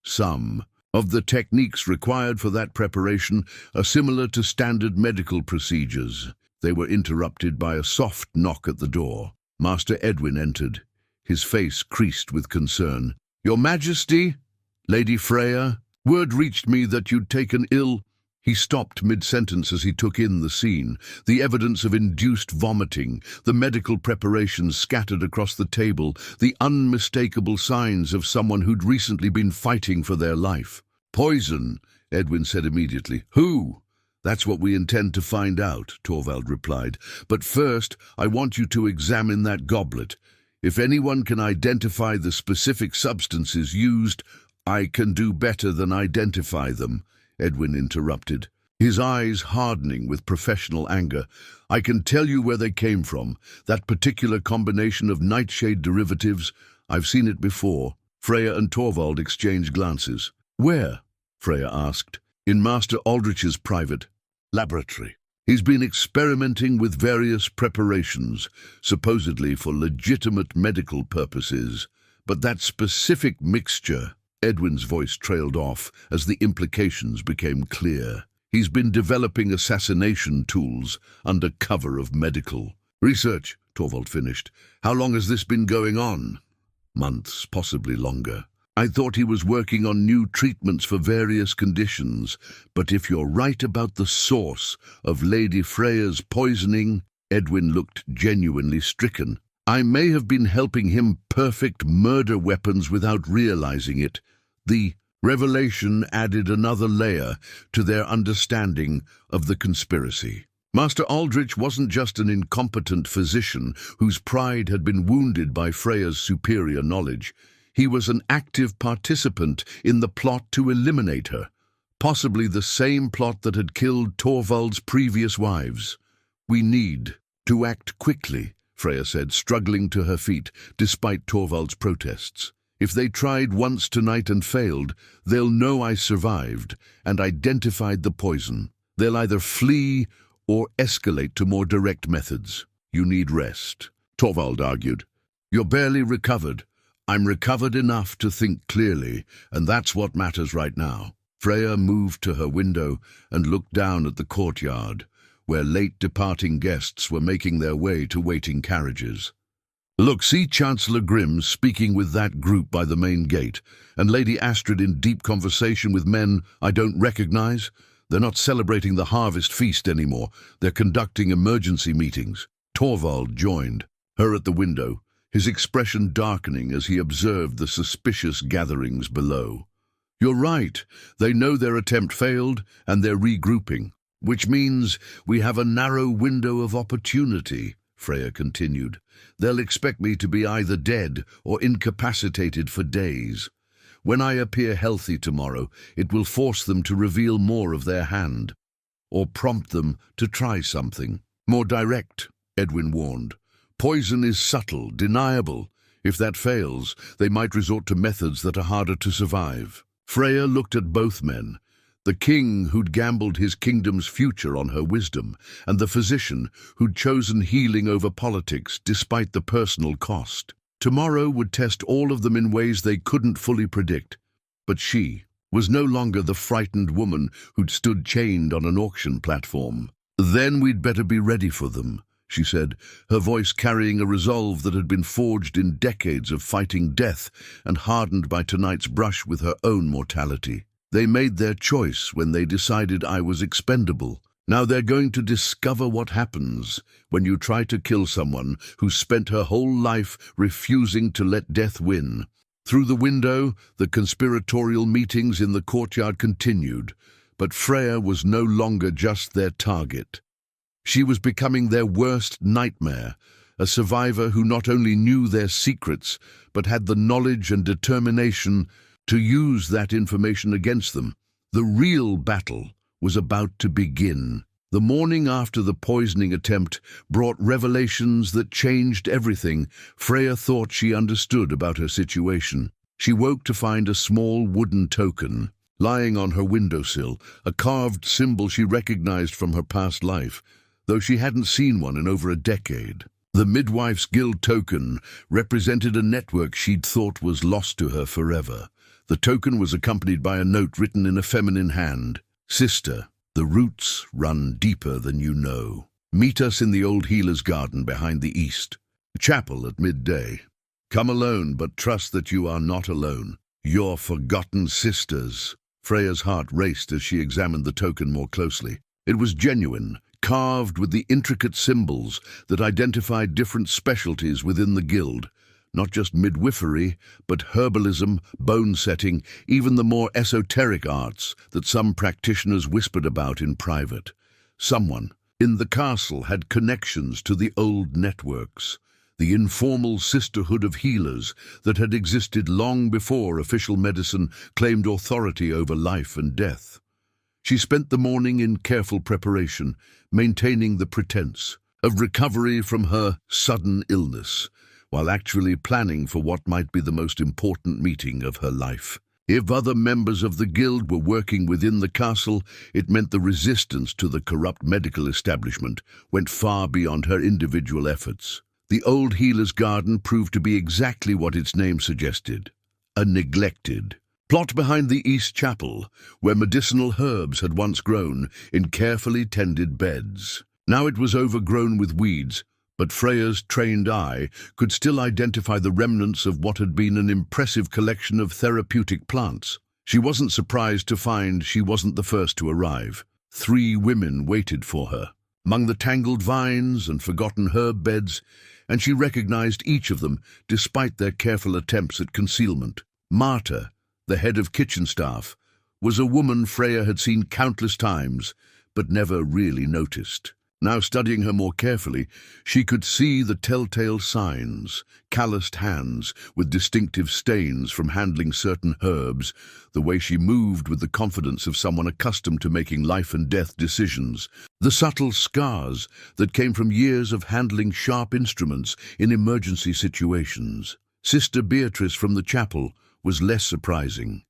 A: "Some of the techniques required for that preparation are similar to standard medical procedures." They were interrupted by a soft knock at the door. Master Edwin entered, his face creased with concern. "Your Majesty? Lady Freya? Word reached me that you'd taken ill." He stopped mid-sentence as he took in the scene, the evidence of induced vomiting, the medical preparations scattered across the table, the unmistakable signs of someone who'd recently been fighting for their life. "Poison," Edwin said immediately. "Who?" "That's what we intend to find out," Torvald replied. "But first, I want you to examine that goblet. If anyone can identify the specific substances used—" "I can do better than identify them," Edwin interrupted, his eyes hardening with professional anger. "I can tell you where they came from. That particular combination of nightshade derivatives, I've seen it before." Freya and Torvald exchanged glances. "Where?" Freya asked. "In Master Aldrich's private laboratory. He's been experimenting with various preparations, supposedly for legitimate medical purposes. But that specific mixture—" Edwin's voice trailed off as the implications became clear. "He's been developing assassination tools under cover of medical research," Torvald finished. "How long has this been going on?" "Months, possibly longer. I thought he was working on new treatments for various conditions, but if you're right about the source of Lady Freya's poisoning," Edwin looked genuinely stricken. "I may have been helping him perfect murder weapons without realizing it." The revelation added another layer to their understanding of the conspiracy. Master Aldrich wasn't just an incompetent physician whose pride had been wounded by Freya's superior knowledge. He was an active participant in the plot to eliminate her. possibly the same plot that had killed Torvald's previous wives. "We need to act quickly," Freya said, struggling to her feet despite Torvald's protests. "If they tried once tonight and failed, they'll know I survived and identified the poison. They'll either flee or escalate to more direct methods." "You need rest," Torvald argued. "You're barely recovered. I'm recovered enough to think clearly, and that's what matters right now." Freya moved to her window and looked down at the courtyard, where late departing guests were making their way to waiting carriages. "Look, see Chancellor Grimm speaking with that group by the main gate, and Lady Astrid in deep conversation with men I don't recognize. They're not celebrating the harvest feast anymore. They're conducting emergency meetings." Torvald joined her at the window, his expression darkening as he observed the suspicious gatherings below. "You're right. They know their attempt failed, and they're regrouping. Which means we have a narrow window of opportunity," Freya continued. "They'll expect me to be either dead or incapacitated for days. When I appear healthy tomorrow, it will force them to reveal more of their hand, or prompt them to try something more direct," Edwin warned. "Poison is subtle, deniable. If that fails, they might resort to methods that are harder to survive." Freya looked at both men, the king who'd gambled his kingdom's future on her wisdom, and the physician who'd chosen healing over politics despite the personal cost. Tomorrow would test all of them in ways they couldn't fully predict. But she was no longer the frightened woman who'd stood chained on an auction platform. "Then we'd better be ready for them," she said, her voice carrying a resolve that had been forged in decades of fighting death and hardened by tonight's brush with her own mortality. "They made their choice when they decided I was expendable. Now they're going to discover what happens when you try to kill someone who spent her whole life refusing to let death win." Through the window, the conspiratorial meetings in the courtyard continued, but Freya was no longer just their target. She was becoming their worst nightmare, a survivor who not only knew their secrets, but had the knowledge and determination to use that information against them. The real battle was about to begin. The morning after the poisoning attempt brought revelations that changed everything Freya thought she understood about her situation. She woke to find a small wooden token lying on her windowsill, a carved symbol she recognized from her past life, though she hadn't seen one in over a decade. The Midwife's Guild token represented a network she'd thought was lost to her forever. The token was accompanied by a note written in a feminine hand. "Sister, the roots run deeper than you know. Meet us in the old healer's garden behind the east. Chapel at midday. Come alone, but trust that you are not alone. Your forgotten sisters." Freya's heart raced as she examined the token more closely. It was genuine, carved with the intricate symbols that identified different specialties within the guild. Not just midwifery, but herbalism, bone setting, even the more esoteric arts that some practitioners whispered about in private. Someone in the castle had connections to the old networks, the informal sisterhood of healers that had existed long before official medicine claimed authority over life and death. She spent the morning in careful preparation, maintaining the pretense of recovery from her sudden illness, while actually planning for what might be the most important meeting of her life. If other members of the guild were working within the castle, it meant the resistance to the corrupt medical establishment went far beyond her individual efforts. The old healer's garden proved to be exactly what its name suggested, a neglected plot behind the East Chapel, where medicinal herbs had once grown in carefully tended beds. Now it was overgrown with weeds, but Freya's trained eye could still identify the remnants of what had been an impressive collection of therapeutic plants. She wasn't surprised to find she wasn't the first to arrive. 3 women waited for her, among the tangled vines and forgotten herb beds, and she recognized each of them despite their careful attempts at concealment. Marta, the head of kitchen staff, was a woman Freya had seen countless times, but never really noticed. Now studying her more carefully, she could see the telltale signs: calloused hands with distinctive stains from handling certain herbs, the way she moved with the confidence of someone accustomed to making life-and-death decisions, the subtle scars that came from years of handling sharp instruments in emergency situations. Sister Beatrice from the chapel was less surprising.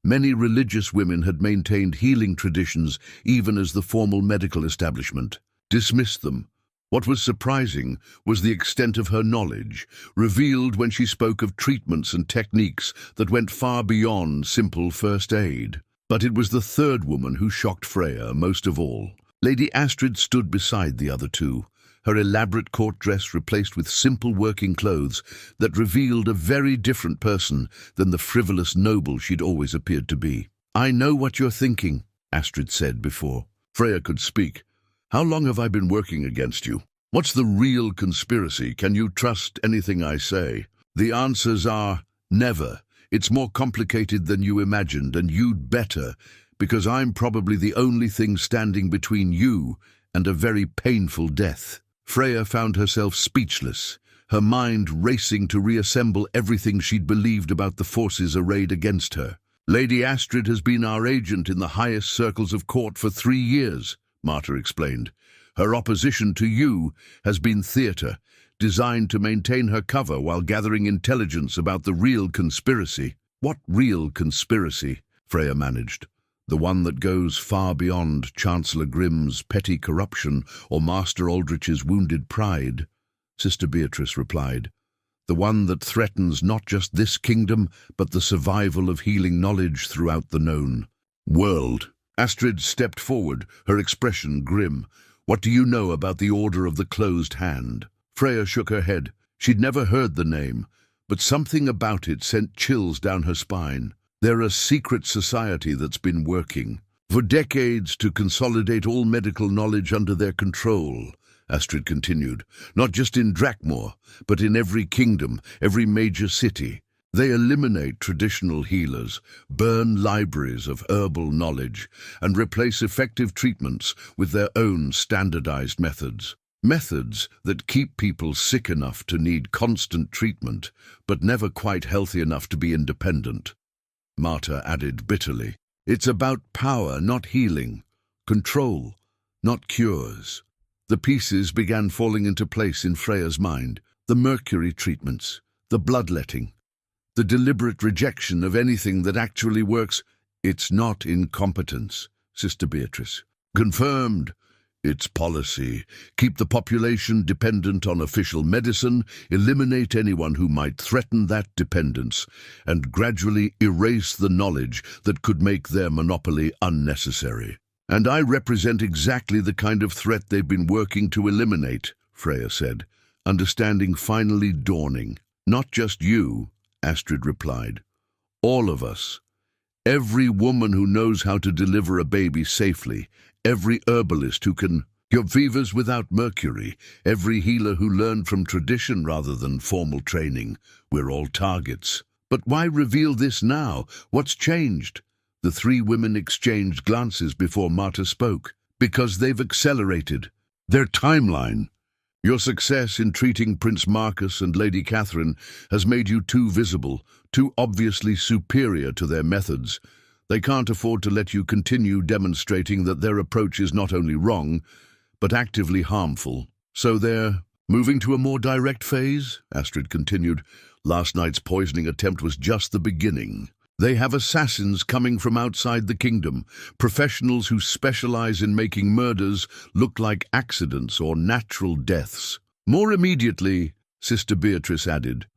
A: Many religious women had maintained healing traditions even as the formal medical establishment dismissed them. What was surprising was the extent of her knowledge, revealed when she spoke of treatments and techniques that went far beyond simple first aid. But it was the third woman who shocked Freya most of all. Lady Astrid stood beside the other two, her elaborate court dress replaced with simple working clothes that revealed a very different person than the frivolous noble she'd always appeared to be. "I know what you're thinking," Astrid said before Freya could speak. "How long have I been working against you? What's the real conspiracy? Can you trust anything I say?" The answers are never. It's more complicated than you imagined, and you'd better, because I'm probably the only thing standing between you and a very painful death. Freya found herself speechless, her mind racing to reassemble everything she'd believed about the forces arrayed against her. "Lady Astrid has been our agent in the highest circles of court for 3 years, Marta explained. "Her opposition to you has been theatre, designed to maintain her cover while gathering intelligence about the real conspiracy." "What real conspiracy?" Freya managed. "The one that goes far beyond Chancellor Grimm's petty corruption or Master Aldrich's wounded pride," Sister Beatrice replied. "The one that threatens not just this kingdom, but the survival of healing knowledge throughout the known world." Astrid stepped forward, her expression grim. "What do you know about the Order of the Closed Hand?" Freya shook her head. She'd never heard the name, but something about it sent chills down her spine. "They're a secret society that's been working for decades to consolidate all medical knowledge under their control," Astrid continued. "Not just in Drakmor, but in every kingdom, every major city. They eliminate traditional healers, burn libraries of herbal knowledge, and replace effective treatments with their own standardized methods. Methods that keep people sick enough to need constant treatment, but never quite healthy enough to be independent." Marta added bitterly, "It's about power, not healing. Control, not cures." The pieces began falling into place in Freya's mind. The mercury treatments, the bloodletting, the deliberate rejection of anything that actually works. "It's not incompetence, Sister Beatrice." "Confirmed. It's policy. Keep the population dependent on official medicine, eliminate anyone who might threaten that dependence, and gradually erase the knowledge that could make their monopoly unnecessary. And I represent exactly the kind of threat they've been working to eliminate," Freya said, understanding finally dawning. "Not just you," Astrid replied. "All of us. Every woman who knows how to deliver a baby safely, every herbalist who can cure fevers without mercury, every healer who learned from tradition rather than formal training. We're all targets." "But why reveal this now? What's changed?" The three women exchanged glances before Marta spoke. "Because they've accelerated their timeline. Your success in treating Prince Marcus and Lady Catherine has made you too visible, too obviously superior to their methods. They can't afford to let you continue demonstrating that their approach is not only wrong, but actively harmful. So they're moving to a more direct phase," Astrid continued. "Last night's poisoning attempt was just the beginning. They have assassins coming from outside the kingdom, professionals who specialize in making murders look like accidents or natural deaths. More immediately," Sister Beatrice added,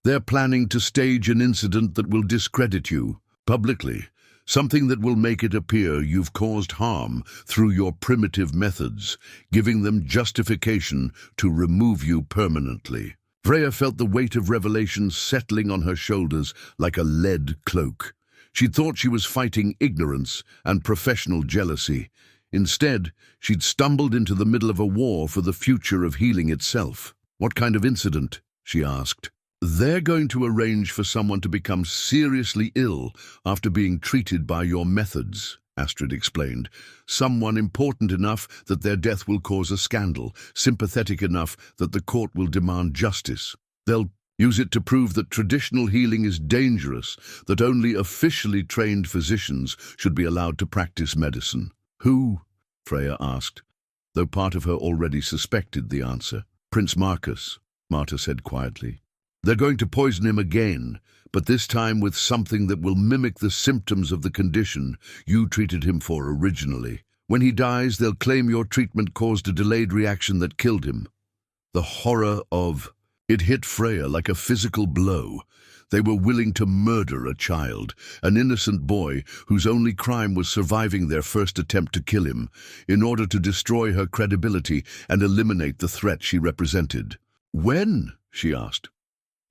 A: "they're planning to stage an incident that will discredit you publicly, something that will make it appear you've caused harm through your primitive methods, giving them justification to remove you permanently." Freya felt the weight of revelation settling on her shoulders like a lead cloak. She'd thought she was fighting ignorance and professional jealousy. Instead, she'd stumbled into the middle of a war for the future of healing itself. "What kind of incident?" she asked. "They're going to arrange for someone to become seriously ill after being treated by your methods," Astrid explained. Someone important enough that their death will cause a scandal, sympathetic enough that the court will demand justice. They'll use it to prove that traditional healing is dangerous, that only officially trained physicians should be allowed to practice medicine. Who? Freya asked, though part of her already suspected the answer. Prince Marcus, Marta said quietly. They're going to poison him again, but this time with something that will mimic the symptoms of the condition you treated him for originally. When he dies, they'll claim your treatment caused a delayed reaction that killed him. The horror of it hit Freya like a physical blow. They were willing to murder a child, an innocent boy whose only crime was surviving their first attempt to kill him, in order to destroy her credibility and eliminate the threat she represented. When? She asked.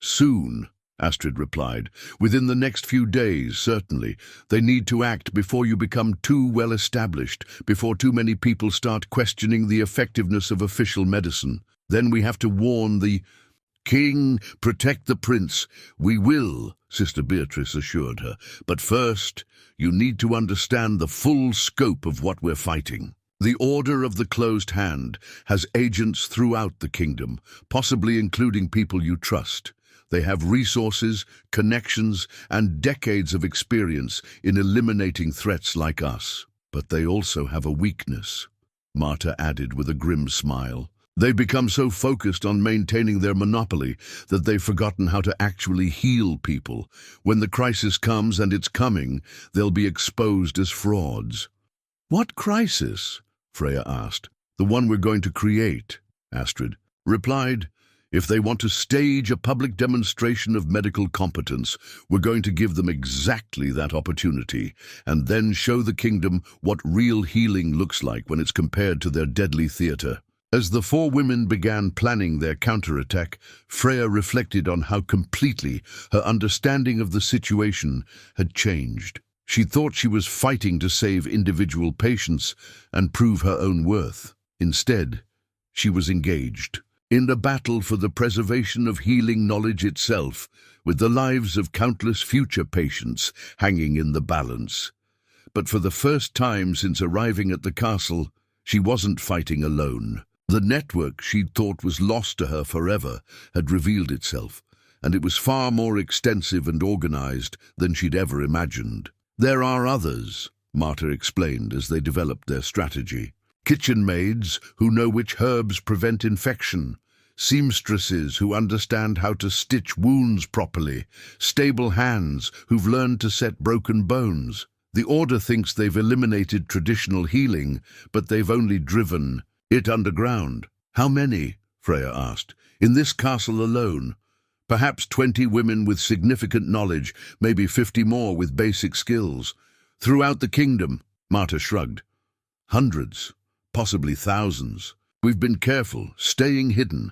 A: Soon, Astrid replied. Within the next few days, certainly. They need to act before you become too well established, before too many people start questioning the effectiveness of official medicine. Then we have to warn the King, protect the prince. We will, Sister Beatrice assured her. But first, you need to understand the full scope of what we're fighting. The Order of the Closed Hand has agents throughout the kingdom, possibly including people you trust. They have resources, connections, and decades of experience in eliminating threats like us. But they also have a weakness, Marta added with a grim smile. They've become so focused on maintaining their monopoly that they've forgotten how to actually heal people. When the crisis comes, and it's coming, they'll be exposed as frauds. What crisis? Freya asked. The one we're going to create, Astrid replied. If they want to stage a public demonstration of medical competence, we're going to give them exactly that opportunity, and then show the kingdom what real healing looks like when it's compared to their deadly theatre. As the four women began planning their counterattack, Freya reflected on how completely her understanding of the situation had changed. She thought she was fighting to save individual patients and prove her own worth. Instead, she was engaged in a battle for the preservation of healing knowledge itself, with the lives of countless future patients hanging in the balance. But for the first time since arriving at the castle, she wasn't fighting alone. The network she'd thought was lost to her forever had revealed itself, and it was far more extensive and organized than she'd ever imagined. There are others, Marta explained as they developed their strategy. Kitchen maids who know which herbs prevent infection, seamstresses who understand how to stitch wounds properly, stable hands who've learned to set broken bones. The Order thinks they've eliminated traditional healing, but they've only driven it underground. How many? Freya asked. In this castle alone. Perhaps 20 women with significant knowledge, maybe 50 more with basic skills. Throughout the kingdom, Marta shrugged. Hundreds, possibly thousands. We've been careful, staying hidden,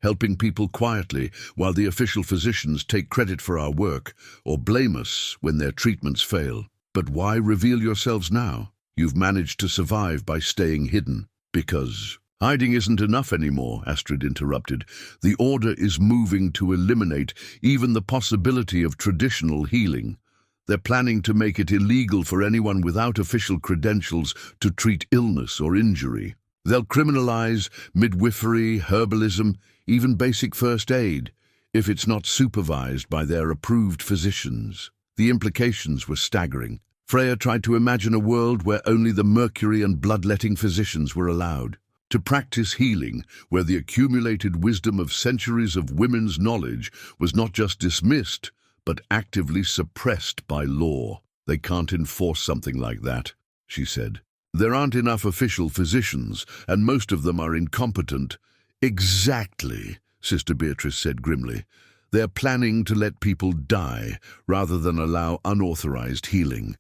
A: helping people quietly while the official physicians take credit for our work or blame us when their treatments fail. But why reveal yourselves now? You've managed to survive by staying hidden. Because hiding isn't enough anymore, Astrid interrupted. The Order is moving to eliminate even the possibility of traditional healing. They're planning to make it illegal for anyone without official credentials to treat illness or injury. They'll criminalize midwifery, herbalism, even basic first aid, if it's not supervised by their approved physicians. The implications were staggering. Freya tried to imagine a world where only the mercury and bloodletting physicians were allowed to practice healing, where the accumulated wisdom of centuries of women's knowledge was not just dismissed, but actively suppressed by law. They can't enforce something like that, she said. There aren't enough official physicians, and most of them are incompetent. Exactly, Sister Beatrice said grimly. They're planning to let people die rather than allow unauthorized healing.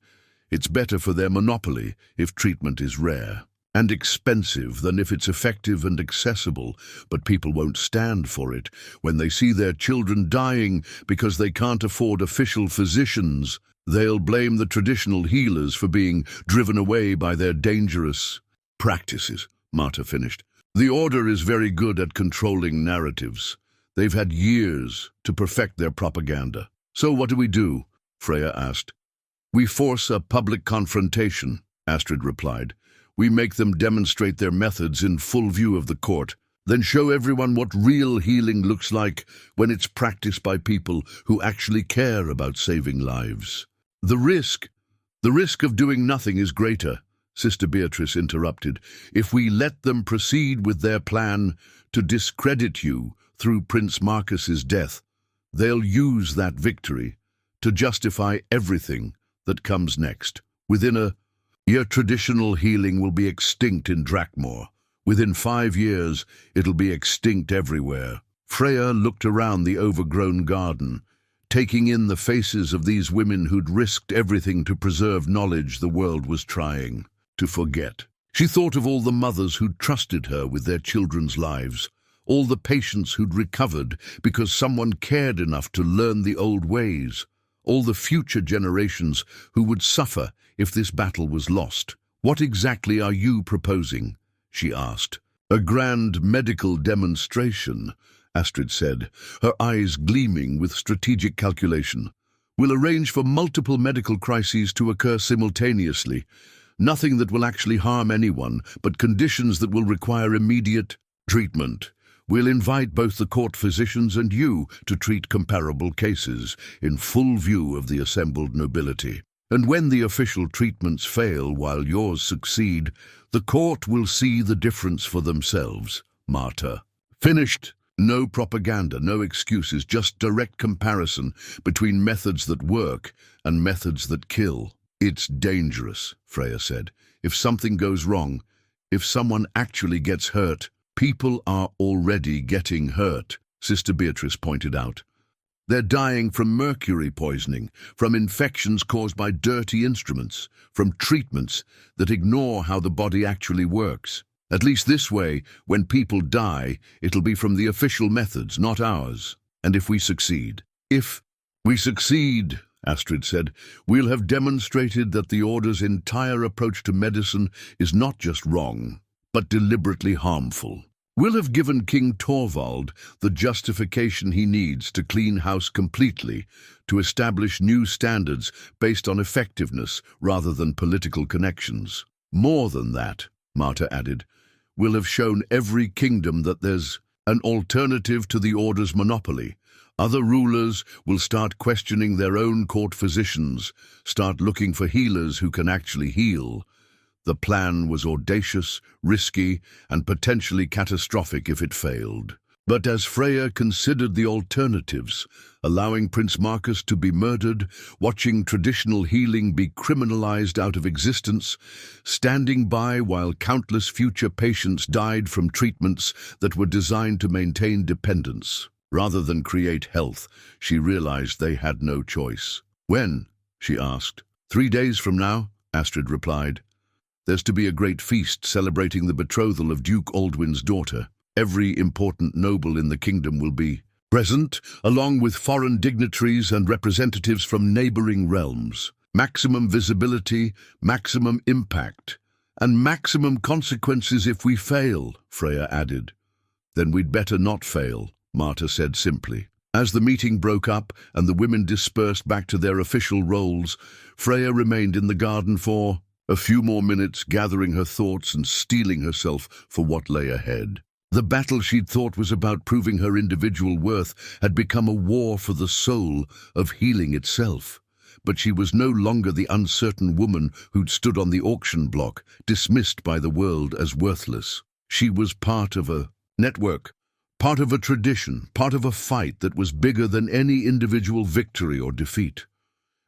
A: It's better for their monopoly if treatment is rare and expensive than if it's effective and accessible, but people won't stand for it when they see their children dying because they can't afford official physicians. They'll blame the traditional healers for being driven away by their dangerous practices, Marta finished. The Order is very good at controlling narratives. They've had years to perfect their propaganda. So what do we do? Freya asked. We force a public confrontation, Astrid replied. "We make them demonstrate their methods in full view of the court, then show everyone what real healing looks like when it's practiced by people who actually care about saving lives." The risk of doing nothing is greater," Sister Beatrice interrupted, "if we let them proceed with their plan to discredit you through Prince Marcus's death. They'll use that victory to justify everything that comes next. Within a year, traditional healing will be extinct in Drakmor. Within 5 years, it'll be extinct everywhere." Freya looked around the overgrown garden, taking in the faces of these women who'd risked everything to preserve knowledge the world was trying to forget. She thought of all the mothers who'd trusted her with their children's lives, all the patients who'd recovered because someone cared enough to learn the old ways, all the future generations who would suffer if this battle was lost. "What exactly are you proposing?" she asked. "A grand medical demonstration," Astrid said, her eyes gleaming with strategic calculation. "We'll arrange for multiple medical crises to occur simultaneously. Nothing that will actually harm anyone, but conditions that will require immediate treatment. We'll invite both the court physicians and you to treat comparable cases in full view of the assembled nobility. And when the official treatments fail while yours succeed, the court will see the difference for themselves." Marta. "Finished. No propaganda, no excuses, just direct comparison between methods that work and methods that kill." "It's dangerous," Freya said. "If something goes wrong, if someone actually gets hurt." "People are already getting hurt," Sister Beatrice pointed out. "They're dying from mercury poisoning, from infections caused by dirty instruments, from treatments that ignore how the body actually works. At least this way, when people die, it'll be from the official methods, not ours. And if we succeed?" "If we succeed," Astrid said, "we'll have demonstrated that the Order's entire approach to medicine is not just wrong, but deliberately harmful. We'll have given King Torvald the justification he needs to clean house completely, to establish new standards based on effectiveness rather than political connections. More than that," Marta added, "we'll have shown every kingdom that there's an alternative to the Order's monopoly. Other rulers will start questioning their own court physicians, start looking for healers who can actually heal." The plan was audacious, risky, and potentially catastrophic if it failed. But as Freya considered the alternatives, allowing Prince Marcus to be murdered, watching traditional healing be criminalized out of existence, standing by while countless future patients died from treatments that were designed to maintain dependence rather than create health, she realized they had no choice. "When?" she asked. 3 days from now," Astrid replied. "There's to be a great feast celebrating the betrothal of Duke Aldwin's daughter. Every important noble in the kingdom will be present, along with foreign dignitaries and representatives from neighboring realms. Maximum visibility, maximum impact, and maximum consequences if we fail," Freya added. "Then we'd better not fail," Marta said simply. As the meeting broke up and the women dispersed back to their official roles, Freya remained in the garden for a few more minutes, gathering her thoughts and steeling herself for what lay ahead. The battle she'd thought was about proving her individual worth had become a war for the soul of healing itself. But she was no longer the uncertain woman who'd stood on the auction block, dismissed by the world as worthless. She was part of a network, part of a tradition, part of a fight that was bigger than any individual victory or defeat.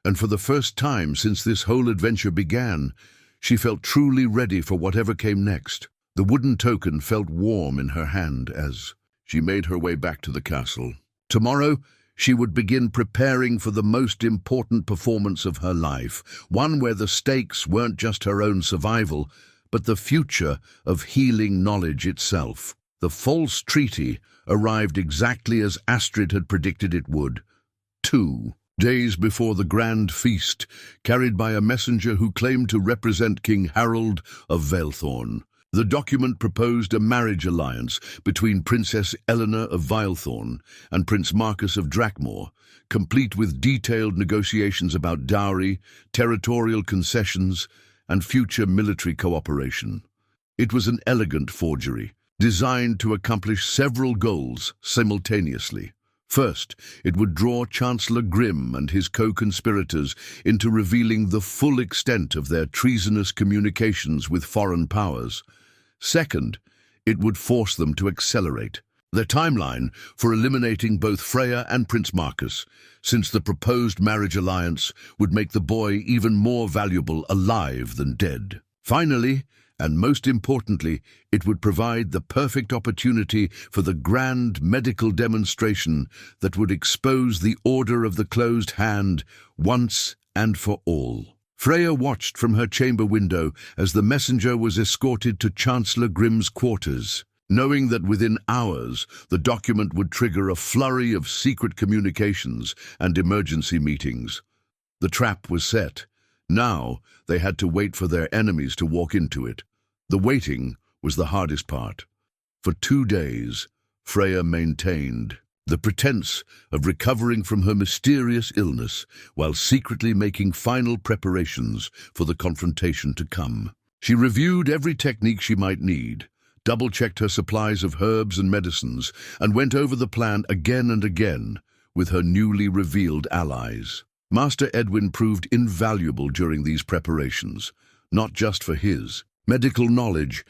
A: And for the first time since this whole adventure began, she felt truly ready for whatever came next. The wooden token felt warm in her hand as she made her way back to the castle. Tomorrow, she would begin preparing for the most important performance of her life, one where the stakes weren't just her own survival, but the future of healing knowledge itself. The false treaty arrived exactly as Astrid had predicted it would. 2 days before the grand feast, carried by a messenger who claimed to represent King Harold of Valethorn. The document proposed a marriage alliance between Princess Eleanor of Vilethorn and Prince Marcus of Drakmor, complete with detailed negotiations about dowry, territorial concessions, and future military cooperation. It was an elegant forgery, designed to accomplish several goals simultaneously. First, it would draw Chancellor Grimm and his co-conspirators into revealing the full extent of their treasonous communications with foreign powers. Second, it would force them to accelerate their timeline for eliminating both Freya and Prince Marcus, since the proposed marriage alliance would make the boy even more valuable alive than dead. Finally, and most importantly, it would provide the perfect opportunity for the grand medical demonstration that would expose the Order of the Closed Hand once and for all. Freya watched from her chamber window as the messenger was escorted to Chancellor Grimm's quarters, knowing that within hours the document would trigger a flurry of secret communications and emergency meetings. The trap was set. Now they had to wait for their enemies to walk into it. The waiting was the hardest part. For 2 days, Freya maintained the pretense of recovering from her mysterious illness while secretly making final preparations for the confrontation to come. She reviewed every technique she might need, double-checked her supplies of herbs and medicines, and went over the plan again and again with her newly revealed allies. Master Edwin proved invaluable during these preparations, not just for his medical knowledge,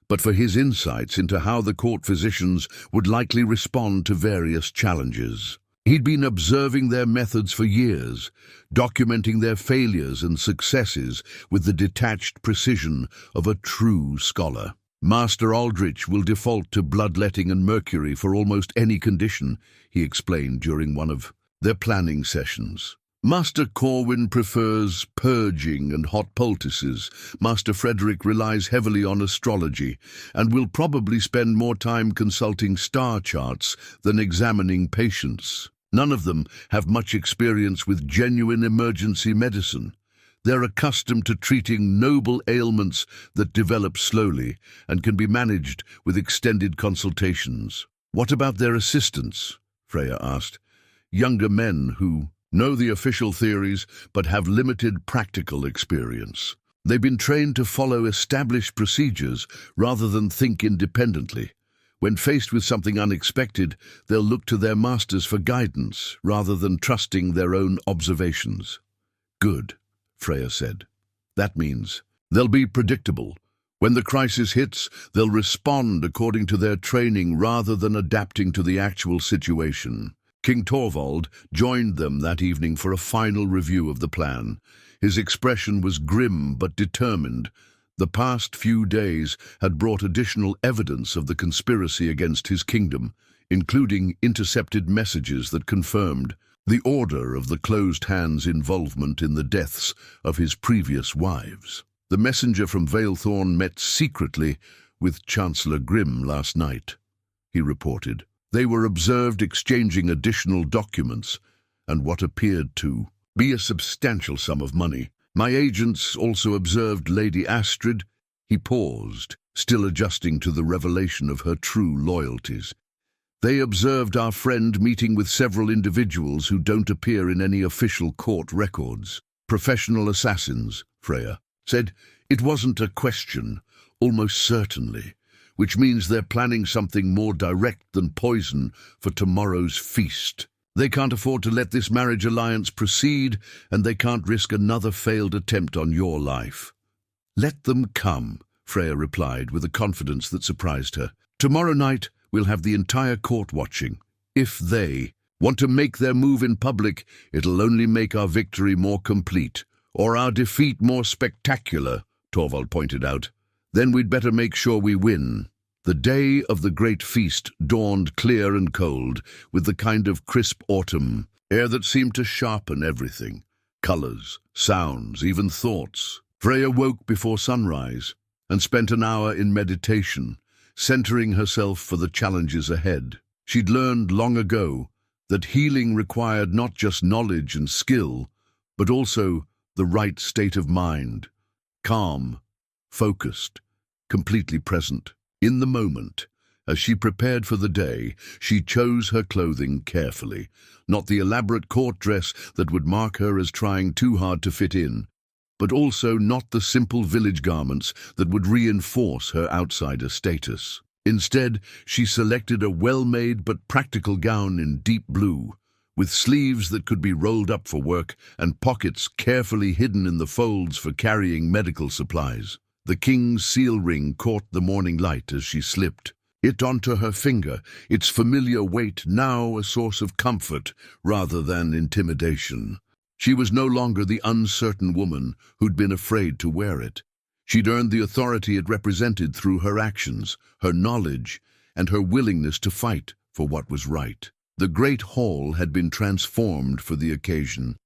A: but for his insights into how the court physicians would likely respond to various challenges. He'd been observing their methods for years, documenting their failures and successes with the detached precision of a true scholar. Master Aldrich will default to bloodletting and mercury for almost any condition, he explained during one of their planning sessions. Master Corwin prefers purging and hot poultices. Master Frederick relies heavily on astrology and will probably spend more time consulting star charts than examining patients. None of them have much experience with genuine emergency medicine. They're accustomed to treating noble ailments that develop slowly and can be managed with extended consultations. What about their assistants? Freya asked. Younger men who know the official theories but have limited practical experience. They've been trained to follow established procedures rather than think independently. When faced with something unexpected, they'll look to their masters for guidance rather than trusting their own observations. Good, Freya said. That means they'll be predictable. When the crisis hits, they'll respond according to their training rather than adapting to the actual situation. King Torvald joined them that evening for a final review of the plan. His expression was grim but determined. The past few days had brought additional evidence of the conspiracy against his kingdom, including intercepted messages that confirmed the Order of the Closed Hand's involvement in the deaths of his previous wives. The messenger from Valethorn met secretly with Chancellor Grimm last night, he reported. They were observed exchanging additional documents and what appeared to be a substantial sum of money. My agents also observed Lady Astrid. He paused, still adjusting to the revelation of her true loyalties. They observed our friend meeting with several individuals who don't appear in any official court records. Professional assassins, Freya said. It wasn't a question, almost certainly, which means they're planning something more direct than poison for tomorrow's feast. They can't afford to let this marriage alliance proceed, and they can't risk another failed attempt on your life. Let them come, Freya replied with a confidence that surprised her. Tomorrow night we'll have the entire court watching. If they want to make their move in public, it'll only make our victory more complete, or our defeat more spectacular, Torvald pointed out. Then we'd better make sure we win. The day of the great feast dawned clear and cold, with the kind of crisp autumn air that seemed to sharpen everything. Colors, sounds, even thoughts. Freya woke before sunrise and spent an hour in meditation, centering herself for the challenges ahead. She'd learned long ago that healing required not just knowledge and skill, but also the right state of mind. Calm, focused, completely present. In the moment, as she prepared for the day, she chose her clothing carefully, not the elaborate court dress that would mark her as trying too hard to fit in, but also not the simple village garments that would reinforce her outsider status. Instead, she selected a well-made but practical gown in deep blue, with sleeves that could be rolled up for work and pockets carefully hidden in the folds for carrying medical supplies. The king's seal ring caught the morning light as she slipped it onto her finger, its familiar weight now a source of comfort rather than intimidation. She was no longer the uncertain woman who'd been afraid to wear it. She'd earned the authority it represented through her actions, her knowledge, and her willingness to fight for what was right. The great hall had been transformed for the occasion,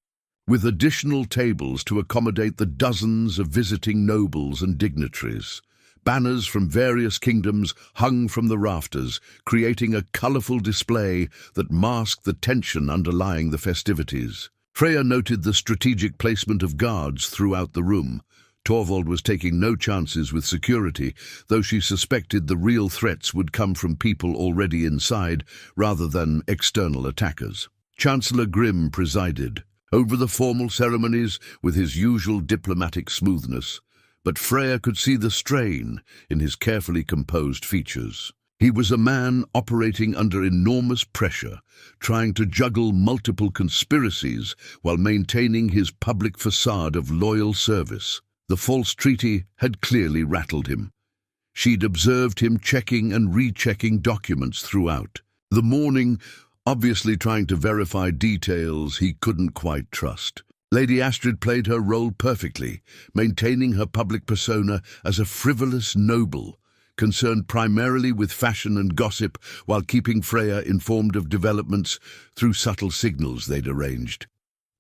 A: with additional tables to accommodate the dozens of visiting nobles and dignitaries. Banners from various kingdoms hung from the rafters, creating a colorful display that masked the tension underlying the festivities. Freya noted the strategic placement of guards throughout the room. Torvald was taking no chances with security, though she suspected the real threats would come from people already inside rather than external attackers. Chancellor Grimm presided over the formal ceremonies with his usual diplomatic smoothness, but Freya could see the strain in his carefully composed features. He was a man operating under enormous pressure, trying to juggle multiple conspiracies while maintaining his public facade of loyal service. The false treaty had clearly rattled him. She'd observed him checking and rechecking documents throughout the morning, obviously trying to verify details he couldn't quite trust. Lady Astrid played her role perfectly, maintaining her public persona as a frivolous noble, concerned primarily with fashion and gossip while keeping Freya informed of developments through subtle signals they'd arranged.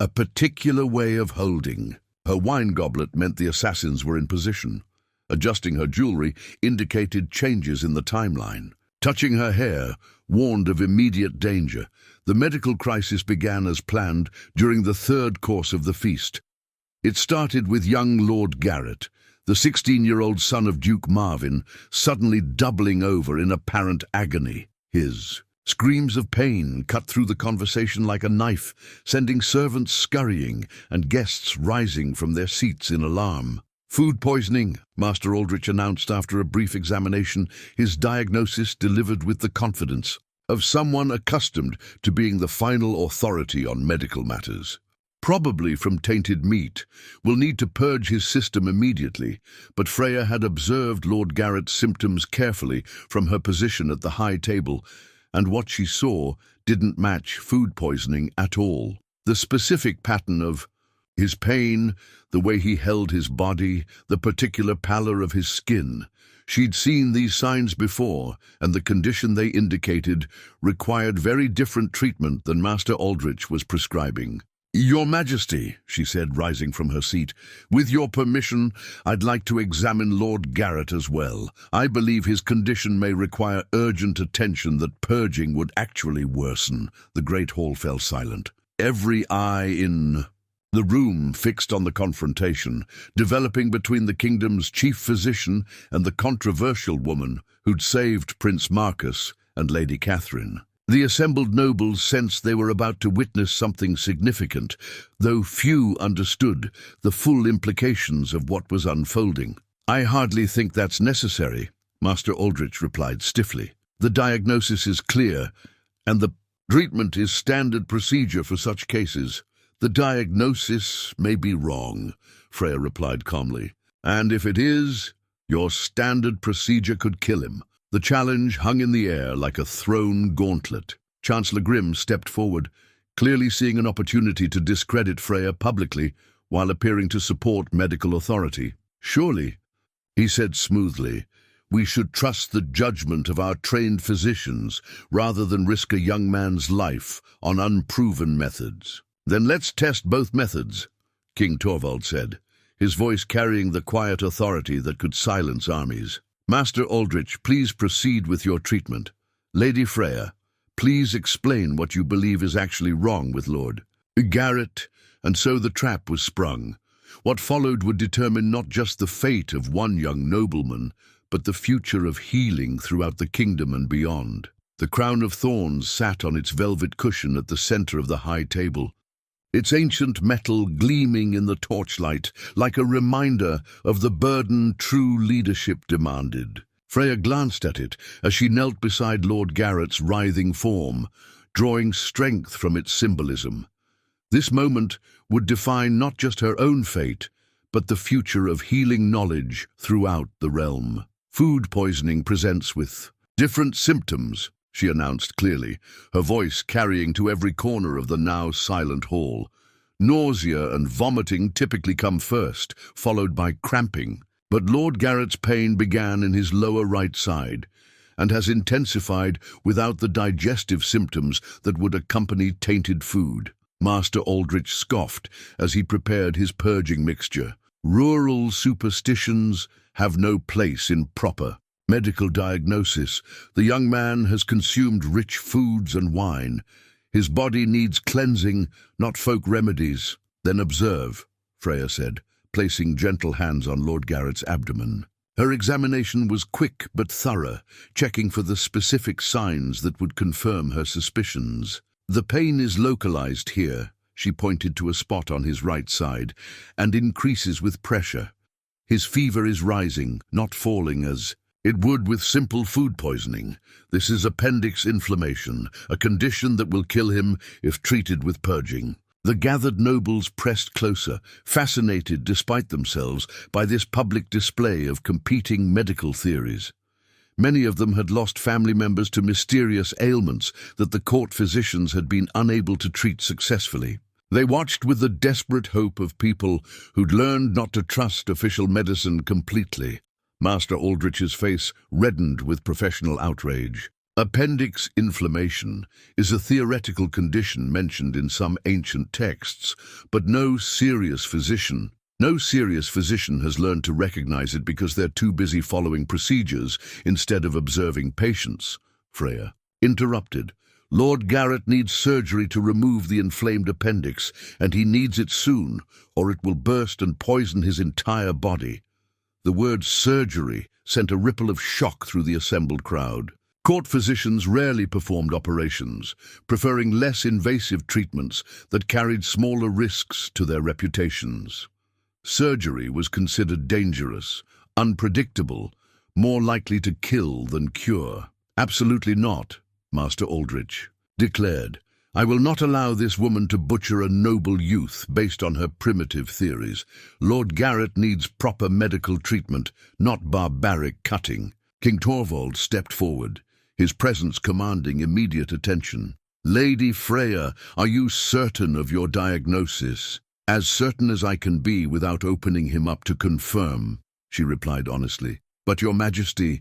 A: A particular way of holding her wine goblet meant the assassins were in position. Adjusting her jewelry indicated changes in the timeline. Touching her hair warned of immediate danger. The medical crisis began as planned during the third course of the feast. It started with young Lord Garrett, the 16-year-old son of Duke Marvin, suddenly doubling over in apparent agony. His screams of pain cut through the conversation like a knife, sending servants scurrying and guests rising from their seats in alarm. Food poisoning, Master Aldrich announced after a brief examination, his diagnosis delivered with the confidence of someone accustomed to being the final authority on medical matters. Probably from tainted meat. We'll need to purge his system immediately, but Freya had observed Lord Garrett's symptoms carefully from her position at the high table, and what she saw didn't match food poisoning at all. The specific pattern of his pain, the way he held his body, the particular pallor of his skin. She'd seen these signs before, and the condition they indicated required very different treatment than Master Aldrich was prescribing. "Your Majesty," she said, rising from her seat, "with your permission, I'd like to examine Lord Garrett as well. I believe his condition may require urgent attention that purging would actually worsen." The great hall fell silent. Every eye in the room fixed on the confrontation, developing between the kingdom's chief physician and the controversial woman who'd saved Prince Marcus and Lady Catherine. The assembled nobles sensed they were about to witness something significant, though few understood the full implications of what was unfolding. "I hardly think that's necessary," Master Aldrich replied stiffly. "The diagnosis is clear, and the treatment is standard procedure for such cases." "The diagnosis may be wrong," Freya replied calmly. "And if it is, your standard procedure could kill him." The challenge hung in the air like a thrown gauntlet. Chancellor Grimm stepped forward, clearly seeing an opportunity to discredit Freya publicly while appearing to support medical authority. "Surely," he said smoothly, "we should trust the judgment of our trained physicians rather than risk a young man's life on unproven methods." "Then let's test both methods," King Torvald said, his voice carrying the quiet authority that could silence armies. "Master Aldrich, please proceed with your treatment. Lady Freya, please explain what you believe is actually wrong with Lord Garrett." And so the trap was sprung. What followed would determine not just the fate of one young nobleman, but the future of healing throughout the kingdom and beyond. The crown of thorns sat on its velvet cushion at the center of the high table, its ancient metal gleaming in the torchlight like a reminder of the burden true leadership demanded. Freya glanced at it as she knelt beside Lord Garrett's writhing form, drawing strength from its symbolism. This moment would define not just her own fate, but the future of healing knowledge throughout the realm. Food poisoning presents with different symptoms, she announced clearly, her voice carrying to every corner of the now silent hall. Nausea and vomiting typically come first, followed by cramping. But Lord Garrett's pain began in his lower right side, and has intensified without the digestive symptoms that would accompany tainted food. Master Aldrich scoffed as he prepared his purging mixture. Rural superstitions have no place in proper medical diagnosis. The young man has consumed rich foods and wine. His body needs cleansing, not folk remedies. Then observe, Freya said, placing gentle hands on Lord Garrett's abdomen. Her examination was quick but thorough, checking for the specific signs that would confirm her suspicions. The pain is localized here, she pointed to a spot on his right side, and increases with pressure. His fever is rising, not falling as it would with simple food poisoning. This is appendix inflammation, a condition that will kill him if treated with purging. The gathered nobles pressed closer, fascinated despite themselves by this public display of competing medical theories. Many of them had lost family members to mysterious ailments that the court physicians had been unable to treat successfully. They watched with the desperate hope of people who'd learned not to trust official medicine completely. Master Aldrich's face reddened with professional outrage. Appendix inflammation is a theoretical condition mentioned in some ancient texts, but no serious physician has learned to recognize it because they're too busy following procedures instead of observing patients. Freya interrupted. Lord Garrett needs surgery to remove the inflamed appendix, and he needs it soon, or it will burst and poison his entire body. The word surgery sent a ripple of shock through the assembled crowd. Court physicians rarely performed operations, preferring less invasive treatments that carried smaller risks to their reputations. Surgery was considered dangerous, unpredictable, more likely to kill than cure. Absolutely not, Master Aldrich declared. I will not allow this woman to butcher a noble youth based on her primitive theories. Lord Garrett needs proper medical treatment, not barbaric cutting. King Torvald stepped forward, his presence commanding immediate attention. Lady Freya, are you certain of your diagnosis? As certain as I can be without opening him up to confirm, she replied honestly. But your majesty,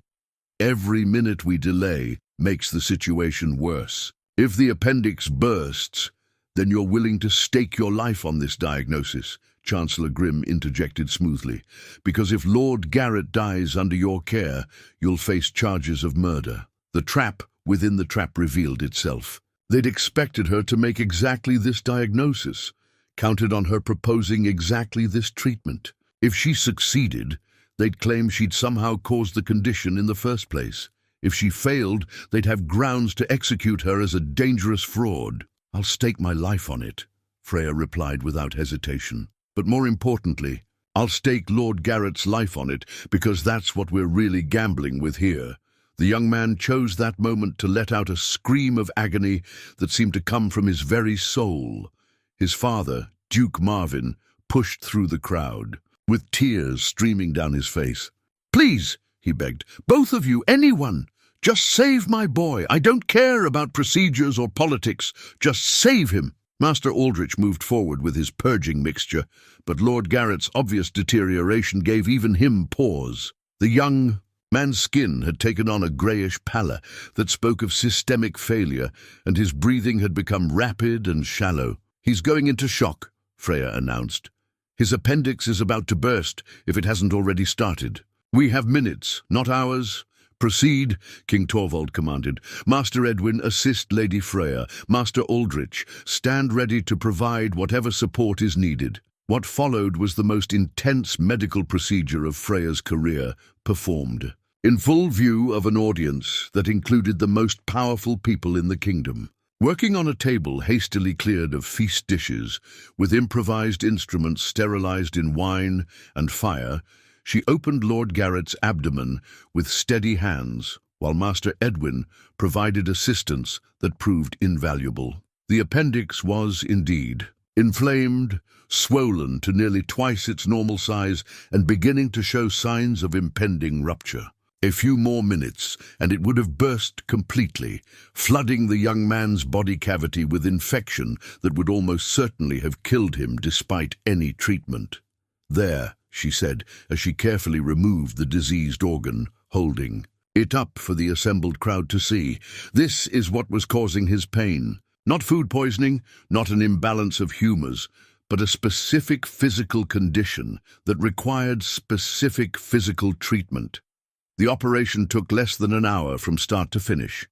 A: every minute we delay makes the situation worse. If the appendix bursts, then you're willing to stake your life on this diagnosis, Chancellor Grimm interjected smoothly, because if Lord Garrett dies under your care, you'll face charges of murder. The trap within the trap revealed itself. They'd expected her to make exactly this diagnosis, counted on her proposing exactly this treatment. If she succeeded, they'd claim she'd somehow caused the condition in the first place. If she failed, they'd have grounds to execute her as a dangerous fraud. I'll stake my life on it, Freya replied without hesitation. But more importantly, I'll stake Lord Garrett's life on it, because that's what we're really gambling with here. The young man chose that moment to let out a scream of agony that seemed to come from his very soul. His father, Duke Marvin, pushed through the crowd, with tears streaming down his face. Please, he begged, both of you, anyone, just save my boy. I don't care about procedures or politics. Just save him. Master Aldrich moved forward with his purging mixture, but Lord Garrett's obvious deterioration gave even him pause. The young man's skin had taken on a greyish pallor that spoke of systemic failure, and his breathing had become rapid and shallow. He's going into shock, Freya announced. His appendix is about to burst if it hasn't already started. We have minutes, not hours. Proceed, King Torvald commanded. Master Edwin, assist Lady Freya. Master Aldrich, stand ready to provide whatever support is needed. What followed was the most intense medical procedure of Freya's career, performed in full view of an audience that included the most powerful people in the kingdom. Working on a table hastily cleared of feast dishes, with improvised instruments sterilized in wine and fire, she opened Lord Garrett's abdomen with steady hands, while Master Edwin provided assistance that proved invaluable. The appendix was, indeed, inflamed, swollen to nearly twice its normal size and beginning to show signs of impending rupture. A few more minutes, and it would have burst completely, flooding the young man's body cavity with infection that would almost certainly have killed him despite any treatment. "There," she said, as she carefully removed the diseased organ, holding it up for the assembled crowd to see. "This is what was causing his pain. Not food poisoning, not an imbalance of humors, but a specific physical condition that required specific physical treatment." The operation took less than an hour from start to finish,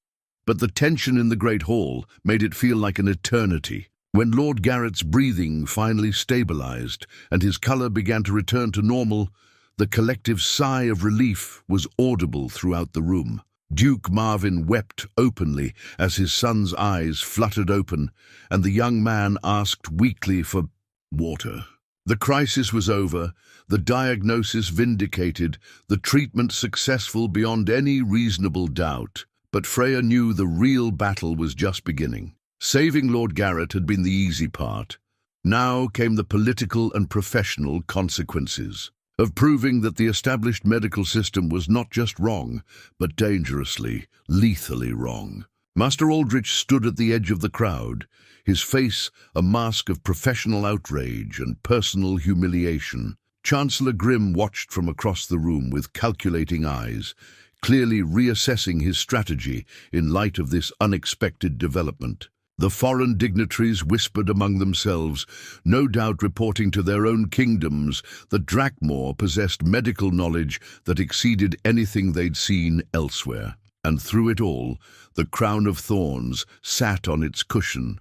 A: but the tension in the Great Hall made it feel like an eternity. When Lord Garrett's breathing finally stabilized and his color began to return to normal, the collective sigh of relief was audible throughout the room. Duke Marvin wept openly as his son's eyes fluttered open, and the young man asked weakly for water. The crisis was over, the diagnosis vindicated, the treatment successful beyond any reasonable doubt. But Freya knew the real battle was just beginning. Saving Lord Garrett had been the easy part. Now came the political and professional consequences of proving that the established medical system was not just wrong, but dangerously, lethally wrong. Master Aldrich stood at the edge of the crowd, his face a mask of professional outrage and personal humiliation. Chancellor Grimm watched from across the room with calculating eyes, clearly reassessing his strategy in light of this unexpected development. The foreign dignitaries whispered among themselves, no doubt reporting to their own kingdoms that Drakmor possessed medical knowledge that exceeded anything they'd seen elsewhere. And through it all, the crown of thorns sat on its cushion,